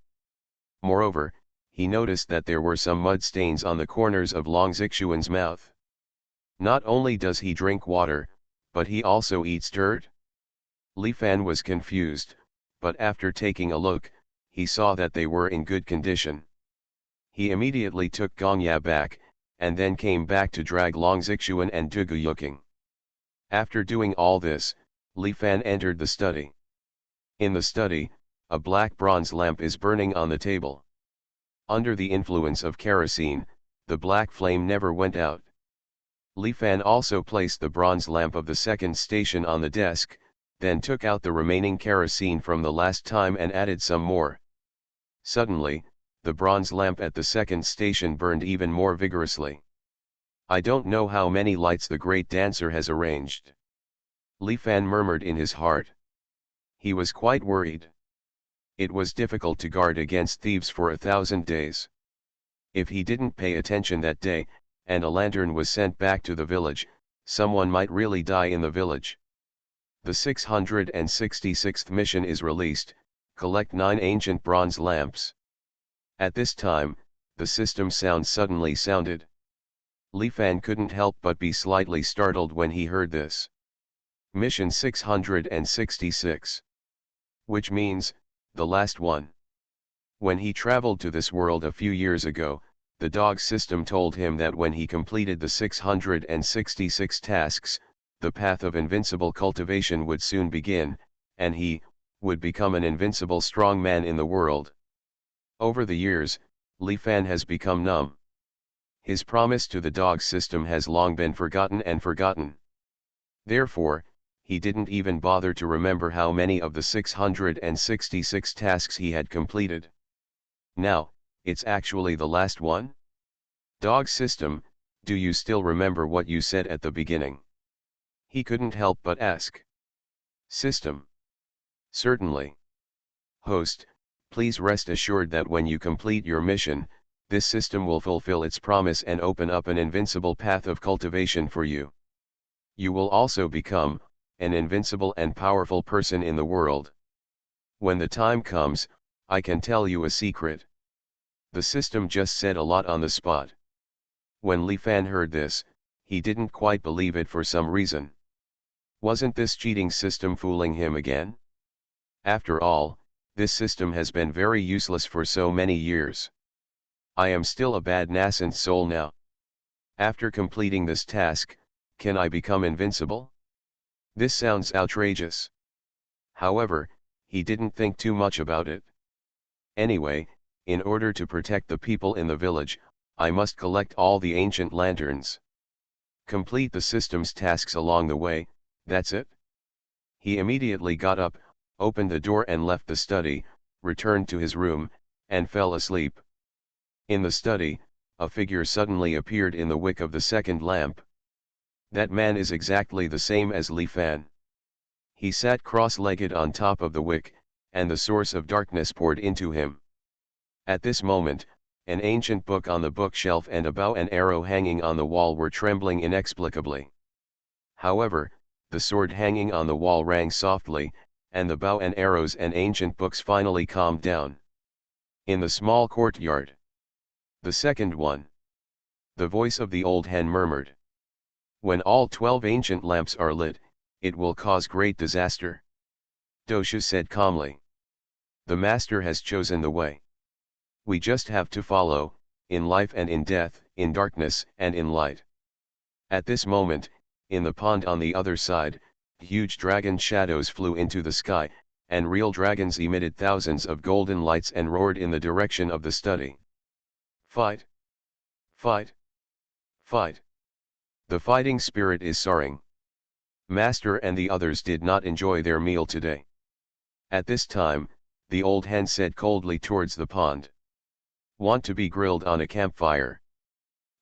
Speaker 1: Moreover, he noticed that there were some mud stains on the corners of Long Xuanhuan's mouth. Not only does he drink water, but he also eats dirt? Li Fan was confused, but after taking a look, he saw that they were in good condition. He immediately took Gongya back, and then came back to drag Long Xuanhuan and Tugu Yuking. After doing all this, Li Fan entered the study. In the study, a black bronze lamp is burning on the table. Under the influence of kerosene, the black flame never went out. Li Fan also placed the bronze lamp of the second station on the desk, then took out the remaining kerosene from the last time and added some more. Suddenly, the bronze lamp at the second station burned even more vigorously. I don't know how many lights the great dancer has arranged. Li Fan murmured in his heart. He was quite worried. It was difficult to guard against thieves for 1,000 days. If he didn't pay attention that day, and a lantern was sent back to the village, someone might really die in the village. The 666th mission is released, collect 9 ancient bronze lamps. At this time, the system sound suddenly sounded. Li Fan couldn't help but be slightly startled when he heard this. Mission 666. Which means, the last one. When he traveled to this world a few years ago, the dog system told him that when he completed the 666 tasks, the path of invincible cultivation would soon begin, and he would become an invincible strong man in the world. Over the years, Li Fan has become numb. His promise to the dog system has long been forgotten and forgotten. Therefore, he didn't even bother to remember how many of the 666 tasks he had completed. Now, it's actually the last one? Dog system, do you still remember what you said at the beginning? He couldn't help but ask. System. Certainly. Host, please rest assured that when you complete your mission, this system will fulfill its promise and open up an invincible path of cultivation for you. You will also become an invincible and powerful person in the world. When the time comes, I can tell you a secret. The system just said a lot on the spot. When Li Fan heard this, he didn't quite believe it for some reason. Wasn't this cheating system fooling him again? After all, this system has been very useless for so many years. I am still a bad nascent soul now. After completing this task, can I become invincible? This sounds outrageous. However, he didn't think too much about it. Anyway, in order to protect the people in the village, I must collect all the ancient lanterns. Complete the system's tasks along the way, that's it. He immediately got up, opened the door and left the study, returned to his room, and fell asleep. In the study, a figure suddenly appeared in the wick of the second lamp. That man is exactly the same as Li Fan. He sat cross-legged on top of the wick, and the source of darkness poured into him. At this moment, an ancient book on the bookshelf and a bow and arrow hanging on the wall were trembling inexplicably. However, the sword hanging on the wall rang softly, and the bow and arrows and ancient books finally calmed down. In the small courtyard. The second one. The voice of the old hen murmured. When all 12 ancient lamps are lit, it will cause great disaster. Dosha said calmly. The master has chosen the way. We just have to follow, in life and in death, in darkness and in light. At this moment, in the pond on the other side, huge dragon shadows flew into the sky, and real dragons emitted thousands of golden lights and roared in the direction of the study. Fight! Fight! Fight! The fighting spirit is soaring. Master and the others did not enjoy their meal today. At this time, the old hen said coldly towards the pond. Want to be grilled on a campfire?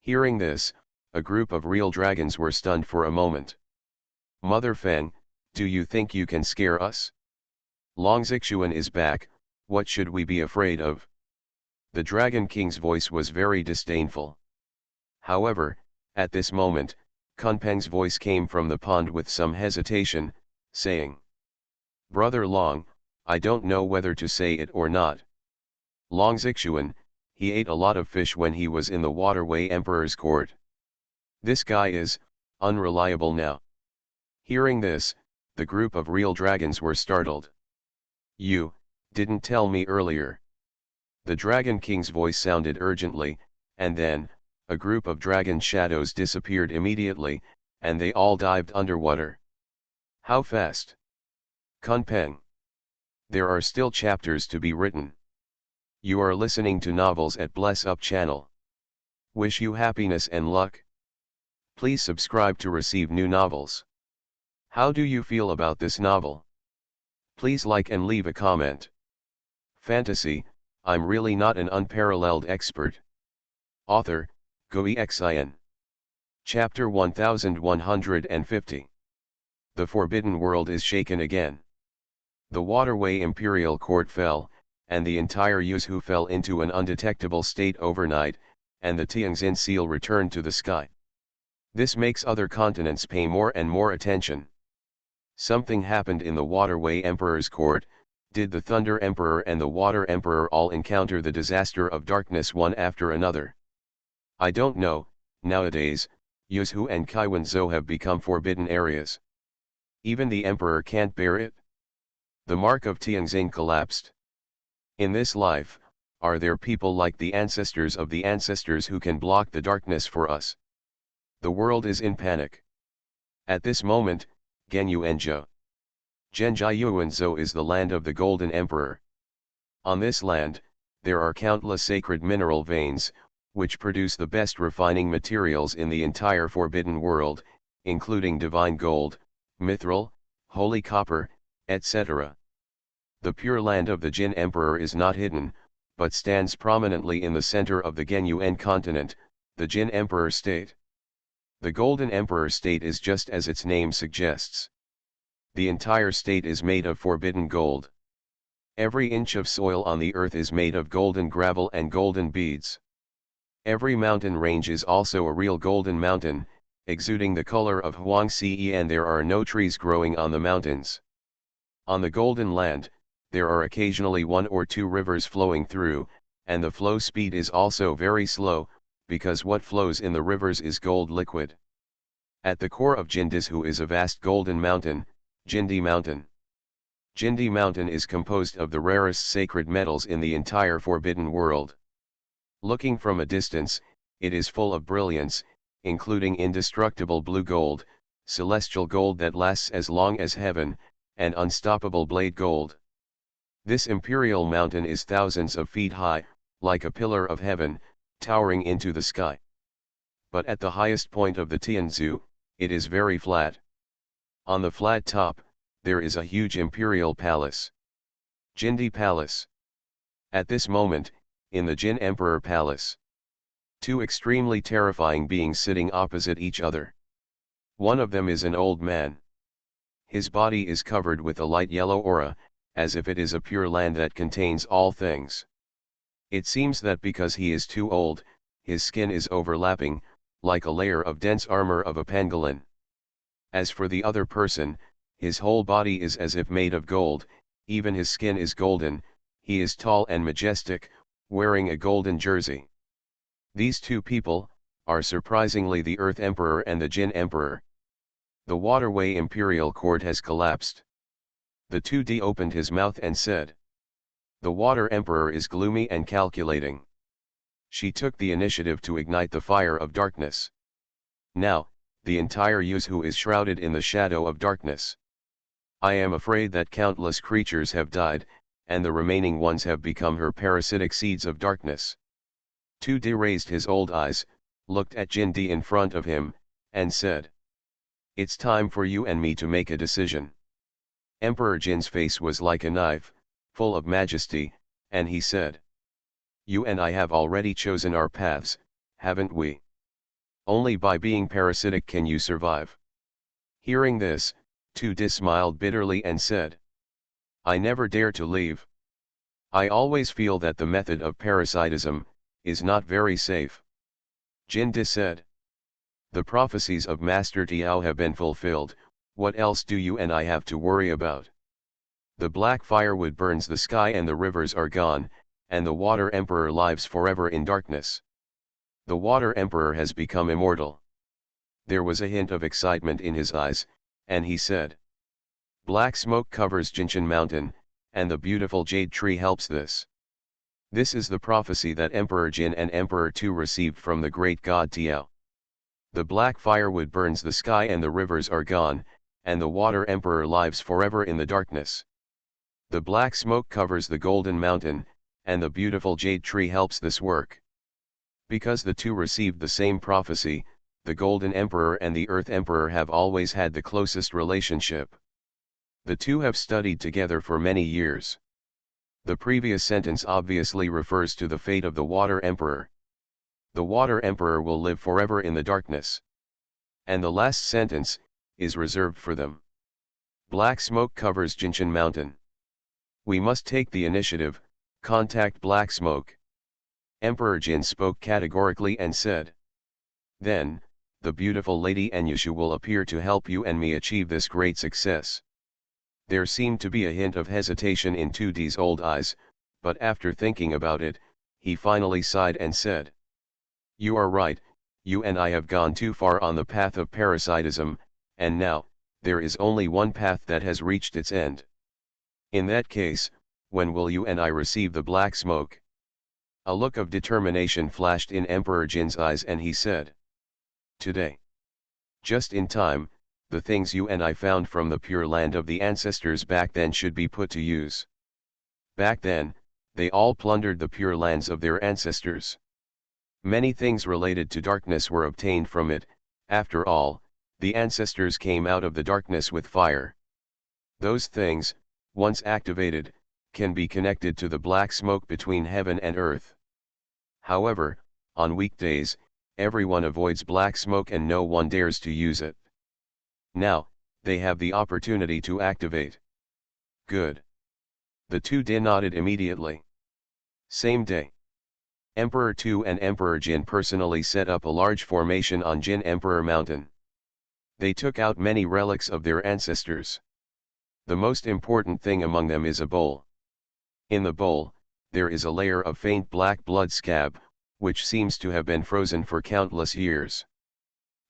Speaker 1: Hearing this, a group of real dragons were stunned for a moment. Mother Feng, do you think you can scare us? Long Xuanhuan is back, what should we be afraid of? The Dragon King's voice was very disdainful. However, at this moment, Kunpeng's voice came from the pond with some hesitation, saying, Brother Long, I don't know whether to say it or not. Long Xuanhuan, he ate a lot of fish when he was in the Waterway Emperor's court. This guy is unreliable now. Hearing this, the group of real dragons were startled. You didn't tell me earlier. The Dragon King's voice sounded urgently, and then, a group of dragon shadows disappeared immediately, and they all dived underwater. How fast? Kunpeng. There are still chapters to be written. You are listening to novels at Bless Up channel. Wish you happiness and luck. Please subscribe to receive new novels. How do you feel about this novel? Please like and leave a comment. Fantasy, I'm really not an unparalleled expert. Author, Xuanhuan. Chapter 1150. The Forbidden World is shaken again. The Waterway Imperial Court fell, and the entire Yuzhu fell into an undetectable state overnight, and the Tianjin seal returned to the sky. This makes other continents pay more and more attention. Something happened in the Waterway Emperor's court. Did the Thunder Emperor and the Water Emperor all encounter the disaster of darkness one after another? I don't know. Nowadays, Yuzhu and Kaiwanzhou have become forbidden areas. Even the Emperor can't bear it. The mark of Tianjin collapsed. In this life, are there people like the ancestors of the ancestors who can block the darkness for us? The world is in panic. At this moment, Genyuanzhou. Zhenjiayuanzhou is the land of the Golden Emperor. On this land, there are countless sacred mineral veins, which produce the best refining materials in the entire forbidden world, including divine gold, mithril, holy copper, etc. The pure land of the Jin Emperor is not hidden, but stands prominently in the center of the Genyuan continent, the Jin Emperor state. The Golden Emperor state is just as its name suggests. The entire state is made of forbidden gold. Every inch of soil on the earth is made of golden gravel and golden beads. Every mountain range is also a real golden mountain, exuding the color of Huangxi, and there are no trees growing on the mountains. On the Golden Land, there are occasionally one or two rivers flowing through, and the flow speed is also very slow, because what flows in the rivers is gold liquid. At the core of Jindisu is a vast golden mountain, Jindi Mountain. Jindi Mountain is composed of the rarest sacred metals in the entire forbidden world. Looking from a distance, it is full of brilliance, including indestructible blue gold, celestial gold that lasts as long as heaven, and unstoppable blade gold. This imperial mountain is thousands of feet high, like a pillar of heaven, towering into the sky. But at the highest point of the Tianzu, it is very flat. On the flat top, there is a huge imperial palace. Jindi Palace. At this moment, in the Jin Emperor Palace, two extremely terrifying beings sitting opposite each other. One of them is an old man. His body is covered with a light yellow aura, as if it is a pure land that contains all things. It seems that because he is too old, his skin is overlapping, like a layer of dense armor of a pangolin. As for the other person, his whole body is as if made of gold, even his skin is golden, he is tall and majestic, wearing a golden jersey. These two people are surprisingly the Earth Emperor and the Jin Emperor. The waterway imperial court has collapsed. The 2D opened his mouth and said. The Water Emperor is gloomy and calculating. She took the initiative to ignite the fire of darkness. Now, the entire Yuzhu is shrouded in the shadow of darkness. I am afraid that countless creatures have died, and the remaining ones have become her parasitic seeds of darkness. 2D raised his old eyes, looked at Jindi in front of him, and said. It's time for you and me to make a decision. Emperor Jin's face was like a knife, full of majesty, and he said. You and I have already chosen our paths, haven't we? Only by being parasitic can you survive. Hearing this, 2D smiled bitterly and said. I never dare to leave. I always feel that the method of parasitism is not very safe. Jindi said. The prophecies of Master Tiao have been fulfilled, what else do you and I have to worry about? The black firewood burns the sky and the rivers are gone, and the Water Emperor lives forever in darkness. The Water Emperor has become immortal. There was a hint of excitement in his eyes, and he said. Black smoke covers Jinshan Mountain, and the beautiful jade tree helps this. This is the prophecy that Emperor Jin and Emperor Tu received from the great god Tiao. The black firewood burns the sky and the rivers are gone, and the Water Emperor lives forever in the darkness. The black smoke covers the golden mountain, and the beautiful jade tree helps this work. Because the two received the same prophecy, the Golden Emperor and the Earth Emperor have always had the closest relationship. The two have studied together for many years. The previous sentence obviously refers to the fate of the Water Emperor. The Water Emperor will live forever in the darkness. And the last sentence is reserved for them. Black smoke covers Jinshan Mountain. We must take the initiative, contact black smoke. Emperor Jin spoke categorically and said. Then, the beautiful lady Enyushu will appear to help you and me achieve this great success. There seemed to be a hint of hesitation in 2D's old eyes, but after thinking about it, he finally sighed and said. You are right, you and I have gone too far on the path of parasitism, and now, there is only one path that has reached its end. In that case, when will you and I receive the black smoke? A look of determination flashed in Emperor Jin's eyes and he said. Today. Just in time, the things you and I found from the pure land of the ancestors back then should be put to use. Back then, they all plundered the pure lands of their ancestors. Many things related to darkness were obtained from it, after all, the ancestors came out of the darkness with fire. Those things, once activated, can be connected to the black smoke between heaven and earth. However, on weekdays, everyone avoids black smoke and no one dares to use it. Now, they have the opportunity to activate. Good. The 2D nodded immediately. Same day. Emperor Tu and Emperor Jin personally set up a large formation on Jin Emperor Mountain. They took out many relics of their ancestors. The most important thing among them is a bowl. In the bowl, there is a layer of faint black blood scab, which seems to have been frozen for countless years.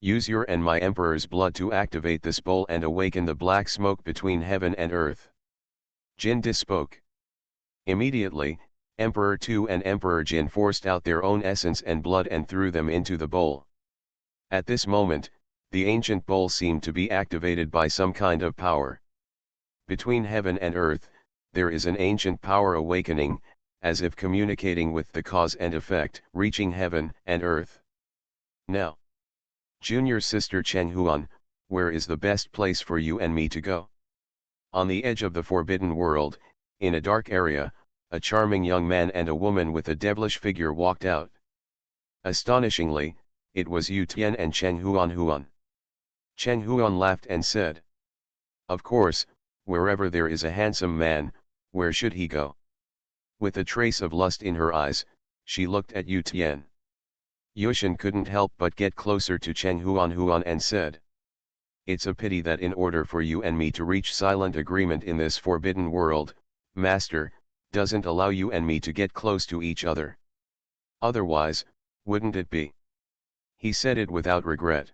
Speaker 1: Use your and my emperor's blood to activate this bowl and awaken the black smoke between heaven and earth. Jin Di spoke. Immediately, Emperor Tu and Emperor Jin forced out their own essence and blood and threw them into the bowl. At this moment, the ancient bowl seemed to be activated by some kind of power. Between heaven and earth, there is an ancient power awakening, as if communicating with the cause and effect, reaching heaven and earth. Now, junior sister Xuanhuan, where is the best place for you and me to go? On the edge of the forbidden world, in a dark area, a charming young man and a woman with a devilish figure walked out. Astonishingly, it was Yu Tian and Xuanhuan. Xuanhuan laughed and said, "Of course, wherever there is a handsome man, where should he go?" With a trace of lust in her eyes, she looked at Yu Tian. Yushin couldn't help but get closer to Xuanhuan and said, "It's a pity that in order for you and me to reach silent agreement in this forbidden world, Master, doesn't allow you and me to get close to each other. Otherwise, wouldn't it be?" He said it without regret.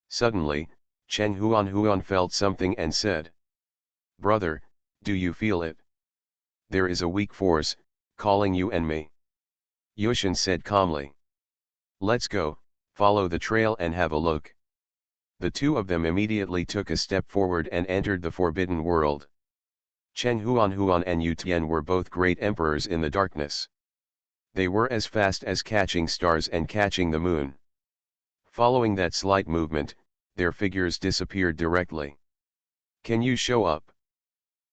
Speaker 1: Suddenly, Xuanhuan felt something and said, "Brother, do you feel it? There is a weak force, calling you and me." Yushin said calmly, "Let's go, follow the trail and have a look." The two of them immediately took a step forward and entered the forbidden world. Xuanhuan and Yu Tian were both great emperors in the darkness. They were as fast as catching stars and catching the moon. Following that slight movement, their figures disappeared directly. "Can you show up?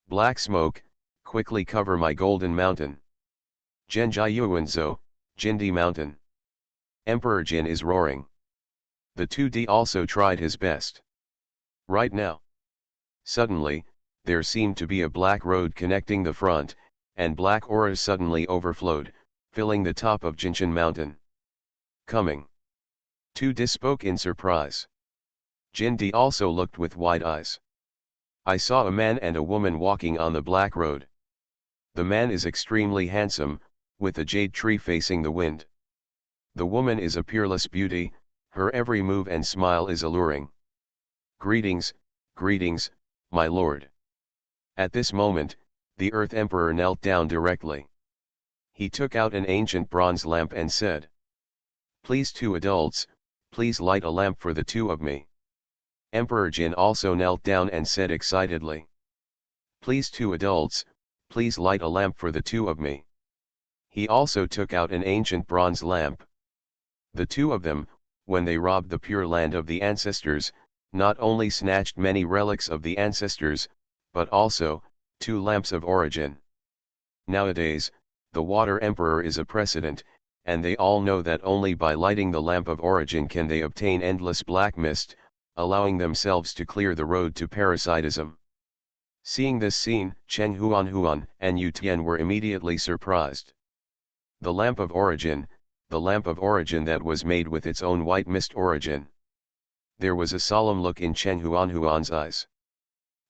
Speaker 1: Black smoke, quickly cover my golden mountain. Zhenjiayuanzhou, Jindi mountain. Emperor Jin is roaring." The 2D also tried his best. Right now. Suddenly, there seemed to be a black road connecting the front, and black auras suddenly overflowed, filling the top of Jinshan mountain. "Coming." 2D spoke in surprise. Jindi also looked with wide eyes. "I saw a man and a woman walking on the black road. The man is extremely handsome, with a jade tree facing the wind. The woman is a peerless beauty, her every move and smile is alluring. Greetings, greetings, my lord." At this moment, the Earth Emperor knelt down directly. He took out an ancient bronze lamp and said, "Please two adults, please light a lamp for the two of me." Emperor Jin also knelt down and said excitedly, "Please two adults, please light a lamp for the two of me." He also took out an ancient bronze lamp. The two of them, when they robbed the Pure Land of the ancestors, not only snatched many relics of the ancestors, but also, 2 lamps of origin. Nowadays, the Water Emperor is a precedent, and they all know that only by lighting the lamp of origin can they obtain endless black mist, allowing themselves to clear the road to parasitism. Seeing this scene, Xuanhuan and Yu Tian were immediately surprised. The lamp of origin that was made with its own white mist origin. There was a solemn look in Xuanhuan's eyes.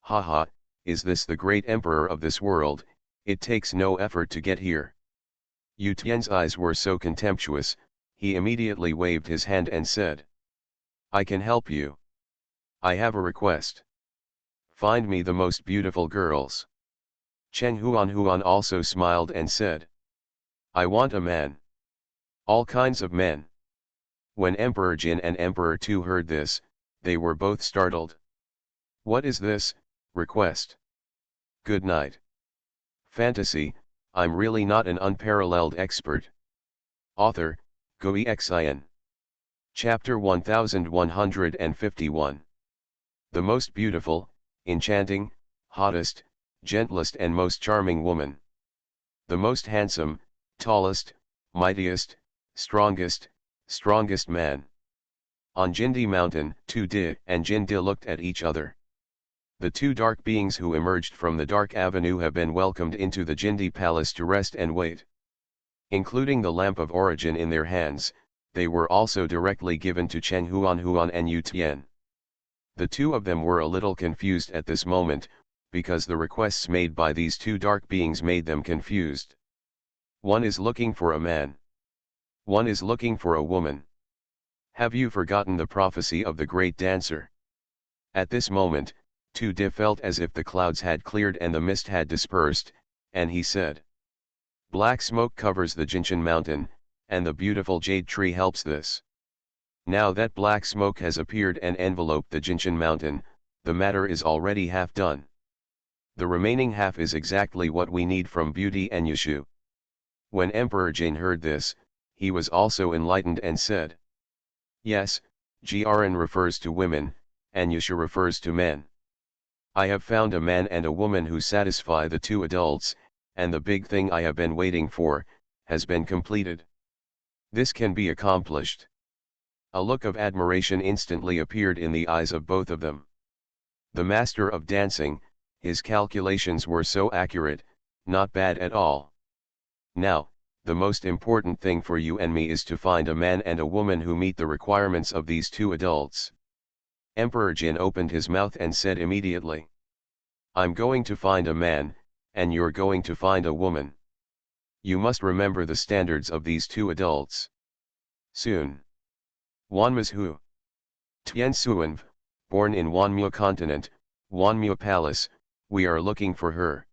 Speaker 1: "Haha, is this the great emperor of this world? It takes no effort to get here." Yu Tian's eyes were so contemptuous, he immediately waved his hand and said, "I can help you. I have a request. Find me the most beautiful girls." Xuanhuan also smiled and said, "I want a man. All kinds of men." When Emperor Jin and Emperor Tu heard this, they were both startled. "What is this request? Good night. Fantasy, I'm really not an unparalleled expert." Author, Goexin. Chapter 1151. The most beautiful, enchanting, hottest, gentlest and most charming woman. The most handsome, tallest, mightiest, strongest man. On Jindi mountain, Tu Di and Jin Di looked at each other. The two dark beings who emerged from the dark avenue have been welcomed into the Jindi palace to rest and wait. Including the lamp of origin in their hands, they were also directly given to Xuanhuan and Yu Tian. The two of them were a little confused at this moment, because the requests made by these two dark beings made them confused. One is looking for a man. One is looking for a woman. Have you forgotten the prophecy of the great dancer? At this moment, Tu De felt as if the clouds had cleared and the mist had dispersed, and he said, "Black smoke covers the Jinshan mountain, and the beautiful jade tree helps this. Now that black smoke has appeared and enveloped the Jinshan mountain, the matter is already half done. The remaining half is exactly what we need from beauty and Yushu." When Emperor Jin heard this, he was also enlightened and said, "Yes, Grn refers to women, and Yushu refers to men. I have found a man and a woman who satisfy the two adults, and the big thing I have been waiting for, has been completed. This can be accomplished." A look of admiration instantly appeared in the eyes of both of them. The master of dancing, his calculations were so accurate, not bad at all. Now, the most important thing for you and me is to find a man and a woman who meet the requirements of these two adults. Emperor Jin opened his mouth and said immediately, "I'm going to find a man, and you're going to find a woman. You must remember the standards of these two adults. Soon. Wanmazhu. Tian Xuanhuan, born in Wanmu continent, Wanmu palace, we are looking for her.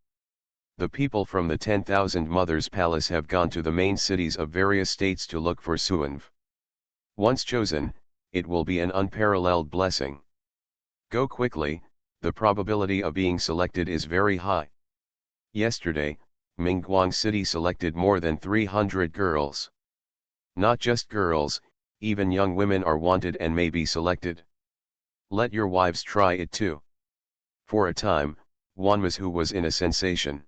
Speaker 1: The people from the 10,000 Mothers Palace have gone to the main cities of various states to look for Xuanhuan. Once chosen, it will be an unparalleled blessing. Go quickly, the probability of being selected is very high. Yesterday, Mingguang City selected more than 300 girls. Not just girls, even young women are wanted and may be selected. Let your wives try it too." For a time, Wanmazhu was in a sensation.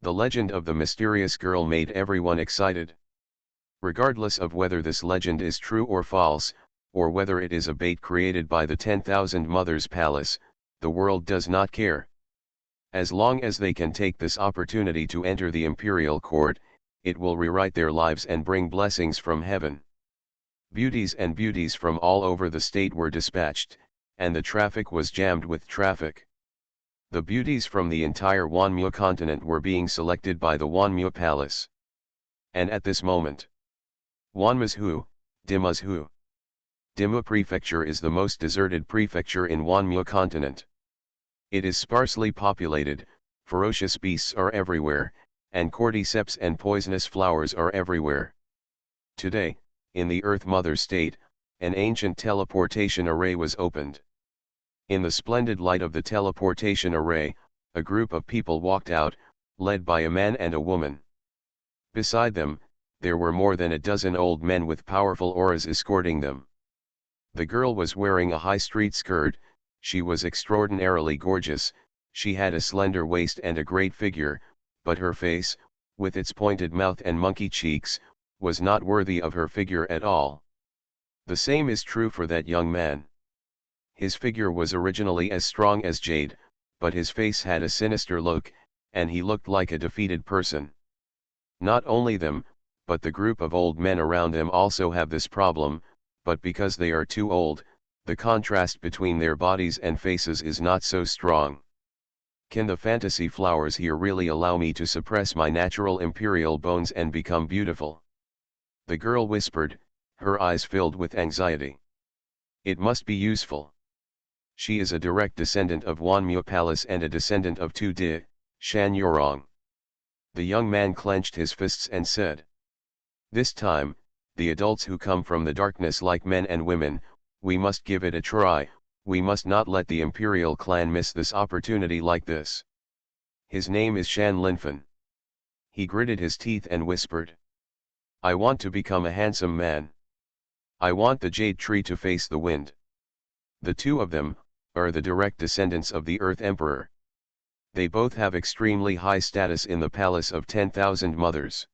Speaker 1: The legend of the mysterious girl made everyone excited. Regardless of whether this legend is true or false, or whether it is a bait created by the 10,000 Mothers Palace, the world does not care. As long as they can take this opportunity to enter the imperial court, it will rewrite their lives and bring blessings from heaven. Beauties and beauties from all over the state were dispatched, and the traffic was jammed with traffic. The beauties from the entire Wanmu continent were being selected by the Wanmu Palace. And at this moment, Wanmazhu, Dimuzhu. Dimu Prefecture is the most deserted prefecture in Wanmu continent. It is sparsely populated, ferocious beasts are everywhere, and cordyceps and poisonous flowers are everywhere. Today, in the Earth Mother state, an ancient teleportation array was opened. In the splendid light of the teleportation array, a group of people walked out, led by a man and a woman. Beside them, there were more than a dozen old men with powerful auras escorting them. The girl was wearing a high street skirt, she was extraordinarily gorgeous, she had a slender waist and a great figure, but her face, with its pointed mouth and monkey cheeks, was not worthy of her figure at all. The same is true for that young man. His figure was originally as strong as jade, but his face had a sinister look, and he looked like a defeated person. Not only them, but the group of old men around them also have this problem, but because they are too old, the contrast between their bodies and faces is not so strong. Can the fantasy flowers here really allow me to suppress my natural imperial bones and become beautiful? The girl whispered, her eyes filled with anxiety. It must be useful. She is a direct descendant of Wanmu Palace and a descendant of Tu De, Shan Yurong. The young man clenched his fists and said, "This time, the adults who come from the darkness like men and women, we must give it a try, we must not let the imperial clan miss this opportunity like this." His name is Shan Linfen. He gritted his teeth and whispered, "I want to become a handsome man. I want the jade tree to face the wind." The two of them are the direct descendants of the Earth Emperor. They both have extremely high status in the palace of 10,000 mothers.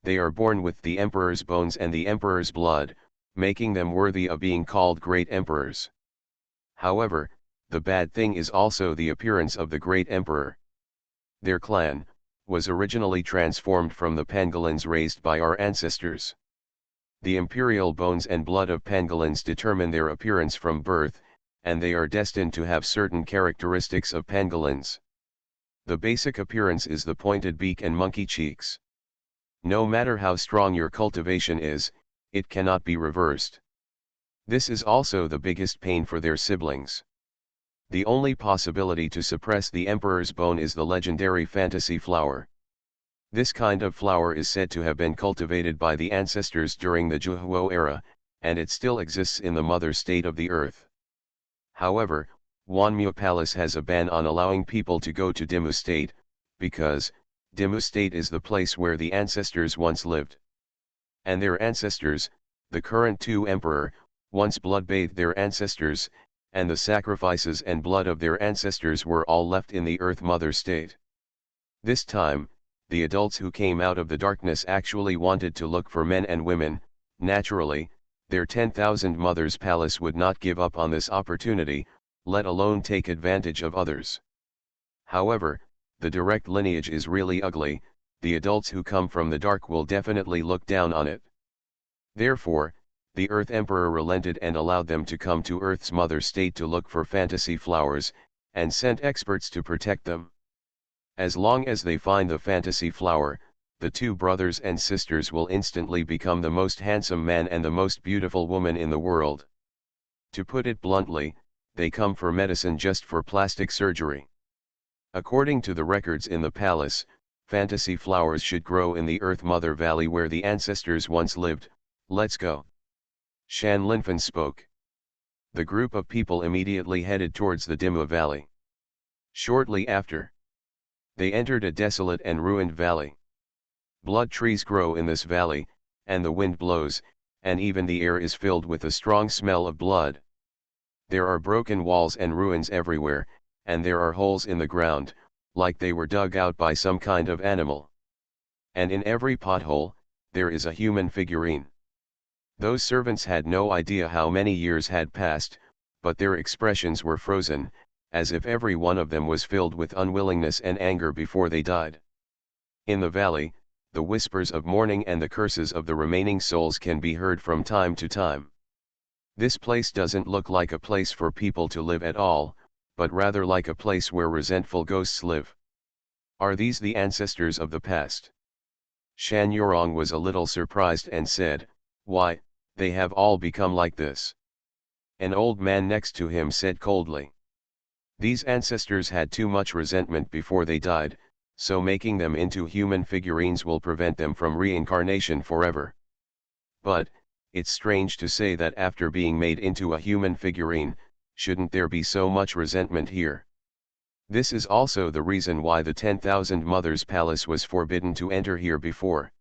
Speaker 1: They are born with the emperor's bones and the emperor's blood, making them worthy of being called great emperors. However, the bad thing is also the appearance of the great emperor. Their clan was originally transformed from the pangolins raised by our ancestors. The imperial bones and blood of pangolins determine their appearance from birth, and they are destined to have certain characteristics of pangolins. The basic appearance is the pointed beak and monkey cheeks. No matter how strong your cultivation is, it cannot be reversed. This is also the biggest pain for their siblings. The only possibility to suppress the emperor's bone is the legendary fantasy flower. This kind of flower is said to have been cultivated by the ancestors during the Zhuhuo era, and it still exists in the mother state of the earth. However, Wanmu Palace has a ban on allowing people to go to Dimmu state, because Dimmu state is the place where the ancestors once lived. And their ancestors, the current two emperor, once blood-bathed their ancestors, and the sacrifices and blood of their ancestors were all left in the Earth Mother state. This time, the adults who came out of the darkness actually wanted to look for men and women. Naturally, their 10,000 Mothers Palace would not give up on this opportunity, let alone take advantage of others. However, the direct lineage is really ugly, the adults who come from the dark will definitely look down on it. Therefore, the Earth Emperor relented and allowed them to come to Earth's mother state to look for fantasy flowers, and sent experts to protect them. As long as they find the fantasy flower, the two brothers and sisters will instantly become the most handsome man and the most beautiful woman in the world. To put it bluntly, they come for medicine just for plastic surgery. According to the records in the palace, fantasy flowers should grow in the Earth Mother Valley where the ancestors once lived. Let's go. Shan Linfen spoke. The group of people immediately headed towards the Dimmu Valley. Shortly after, they entered a desolate and ruined valley. Blood trees grow in this valley, and the wind blows, and even the air is filled with a strong smell of blood. There are broken walls and ruins everywhere, and there are holes in the ground, like they were dug out by some kind of animal. And in every pothole, there is a human figurine. Those servants had no idea how many years had passed, but their expressions were frozen, as if every one of them was filled with unwillingness and anger before they died. In the valley, the whispers of mourning and the curses of the remaining souls can be heard from time to time. This place doesn't look like a place for people to live at all, but rather like a place where resentful ghosts live. Are these the ancestors of the past? Shan Yurong was a little surprised and said, "Why, they have all become like this." An old man next to him said coldly, "These ancestors had too much resentment before they died, so making them into human figurines will prevent them from reincarnation forever. But, it's strange to say that after being made into a human figurine, shouldn't there be so much resentment here? This is also the reason why the 10,000 Mothers Palace was forbidden to enter here before.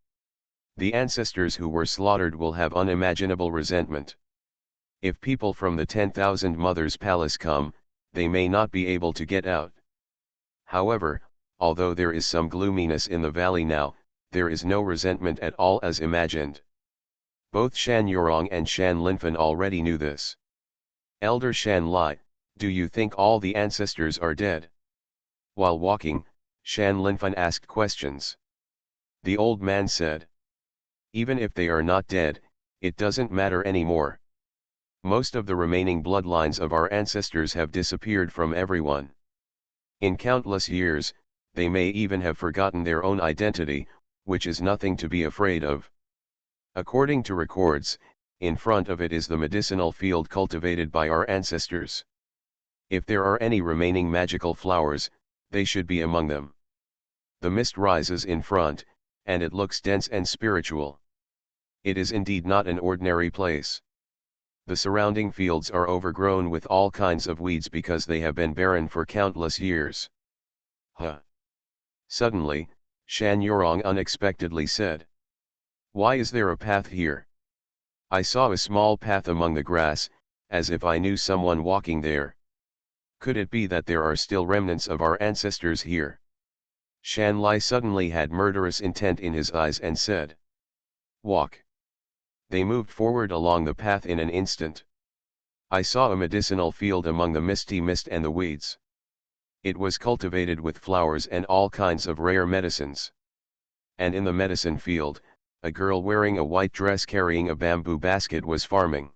Speaker 1: The ancestors who were slaughtered will have unimaginable resentment. If people from the 10,000 Mothers Palace come, they may not be able to get out. However, although there is some gloominess in the valley now, there is no resentment at all as imagined." Both Shan Yurong and Shan Linfen already knew this. "Elder Shan Lai, do you think all the ancestors are dead?" While walking, Shan Linfen asked questions. The old man said, "Even if they are not dead, it doesn't matter anymore. Most of the remaining bloodlines of our ancestors have disappeared from everyone. In countless years, they may even have forgotten their own identity, which is nothing to be afraid of. According to records, in front of it is the medicinal field cultivated by our ancestors. If there are any remaining magical flowers, they should be among them. The mist rises in front, and it looks dense and spiritual. It is indeed not an ordinary place. The surrounding fields are overgrown with all kinds of weeds because they have been barren for countless years." Huh! Suddenly, Shan Yurong unexpectedly said, "Why is there a path here? I saw a small path among the grass, as if I knew someone walking there. Could it be that there are still remnants of our ancestors here?" Shan Lai suddenly had murderous intent in his eyes and said, "Walk." They moved forward along the path in an instant. I saw a medicinal field among the misty mist and the weeds. It was cultivated with flowers and all kinds of rare medicines. And in the medicine field, a girl wearing a white dress carrying a bamboo basket was farming.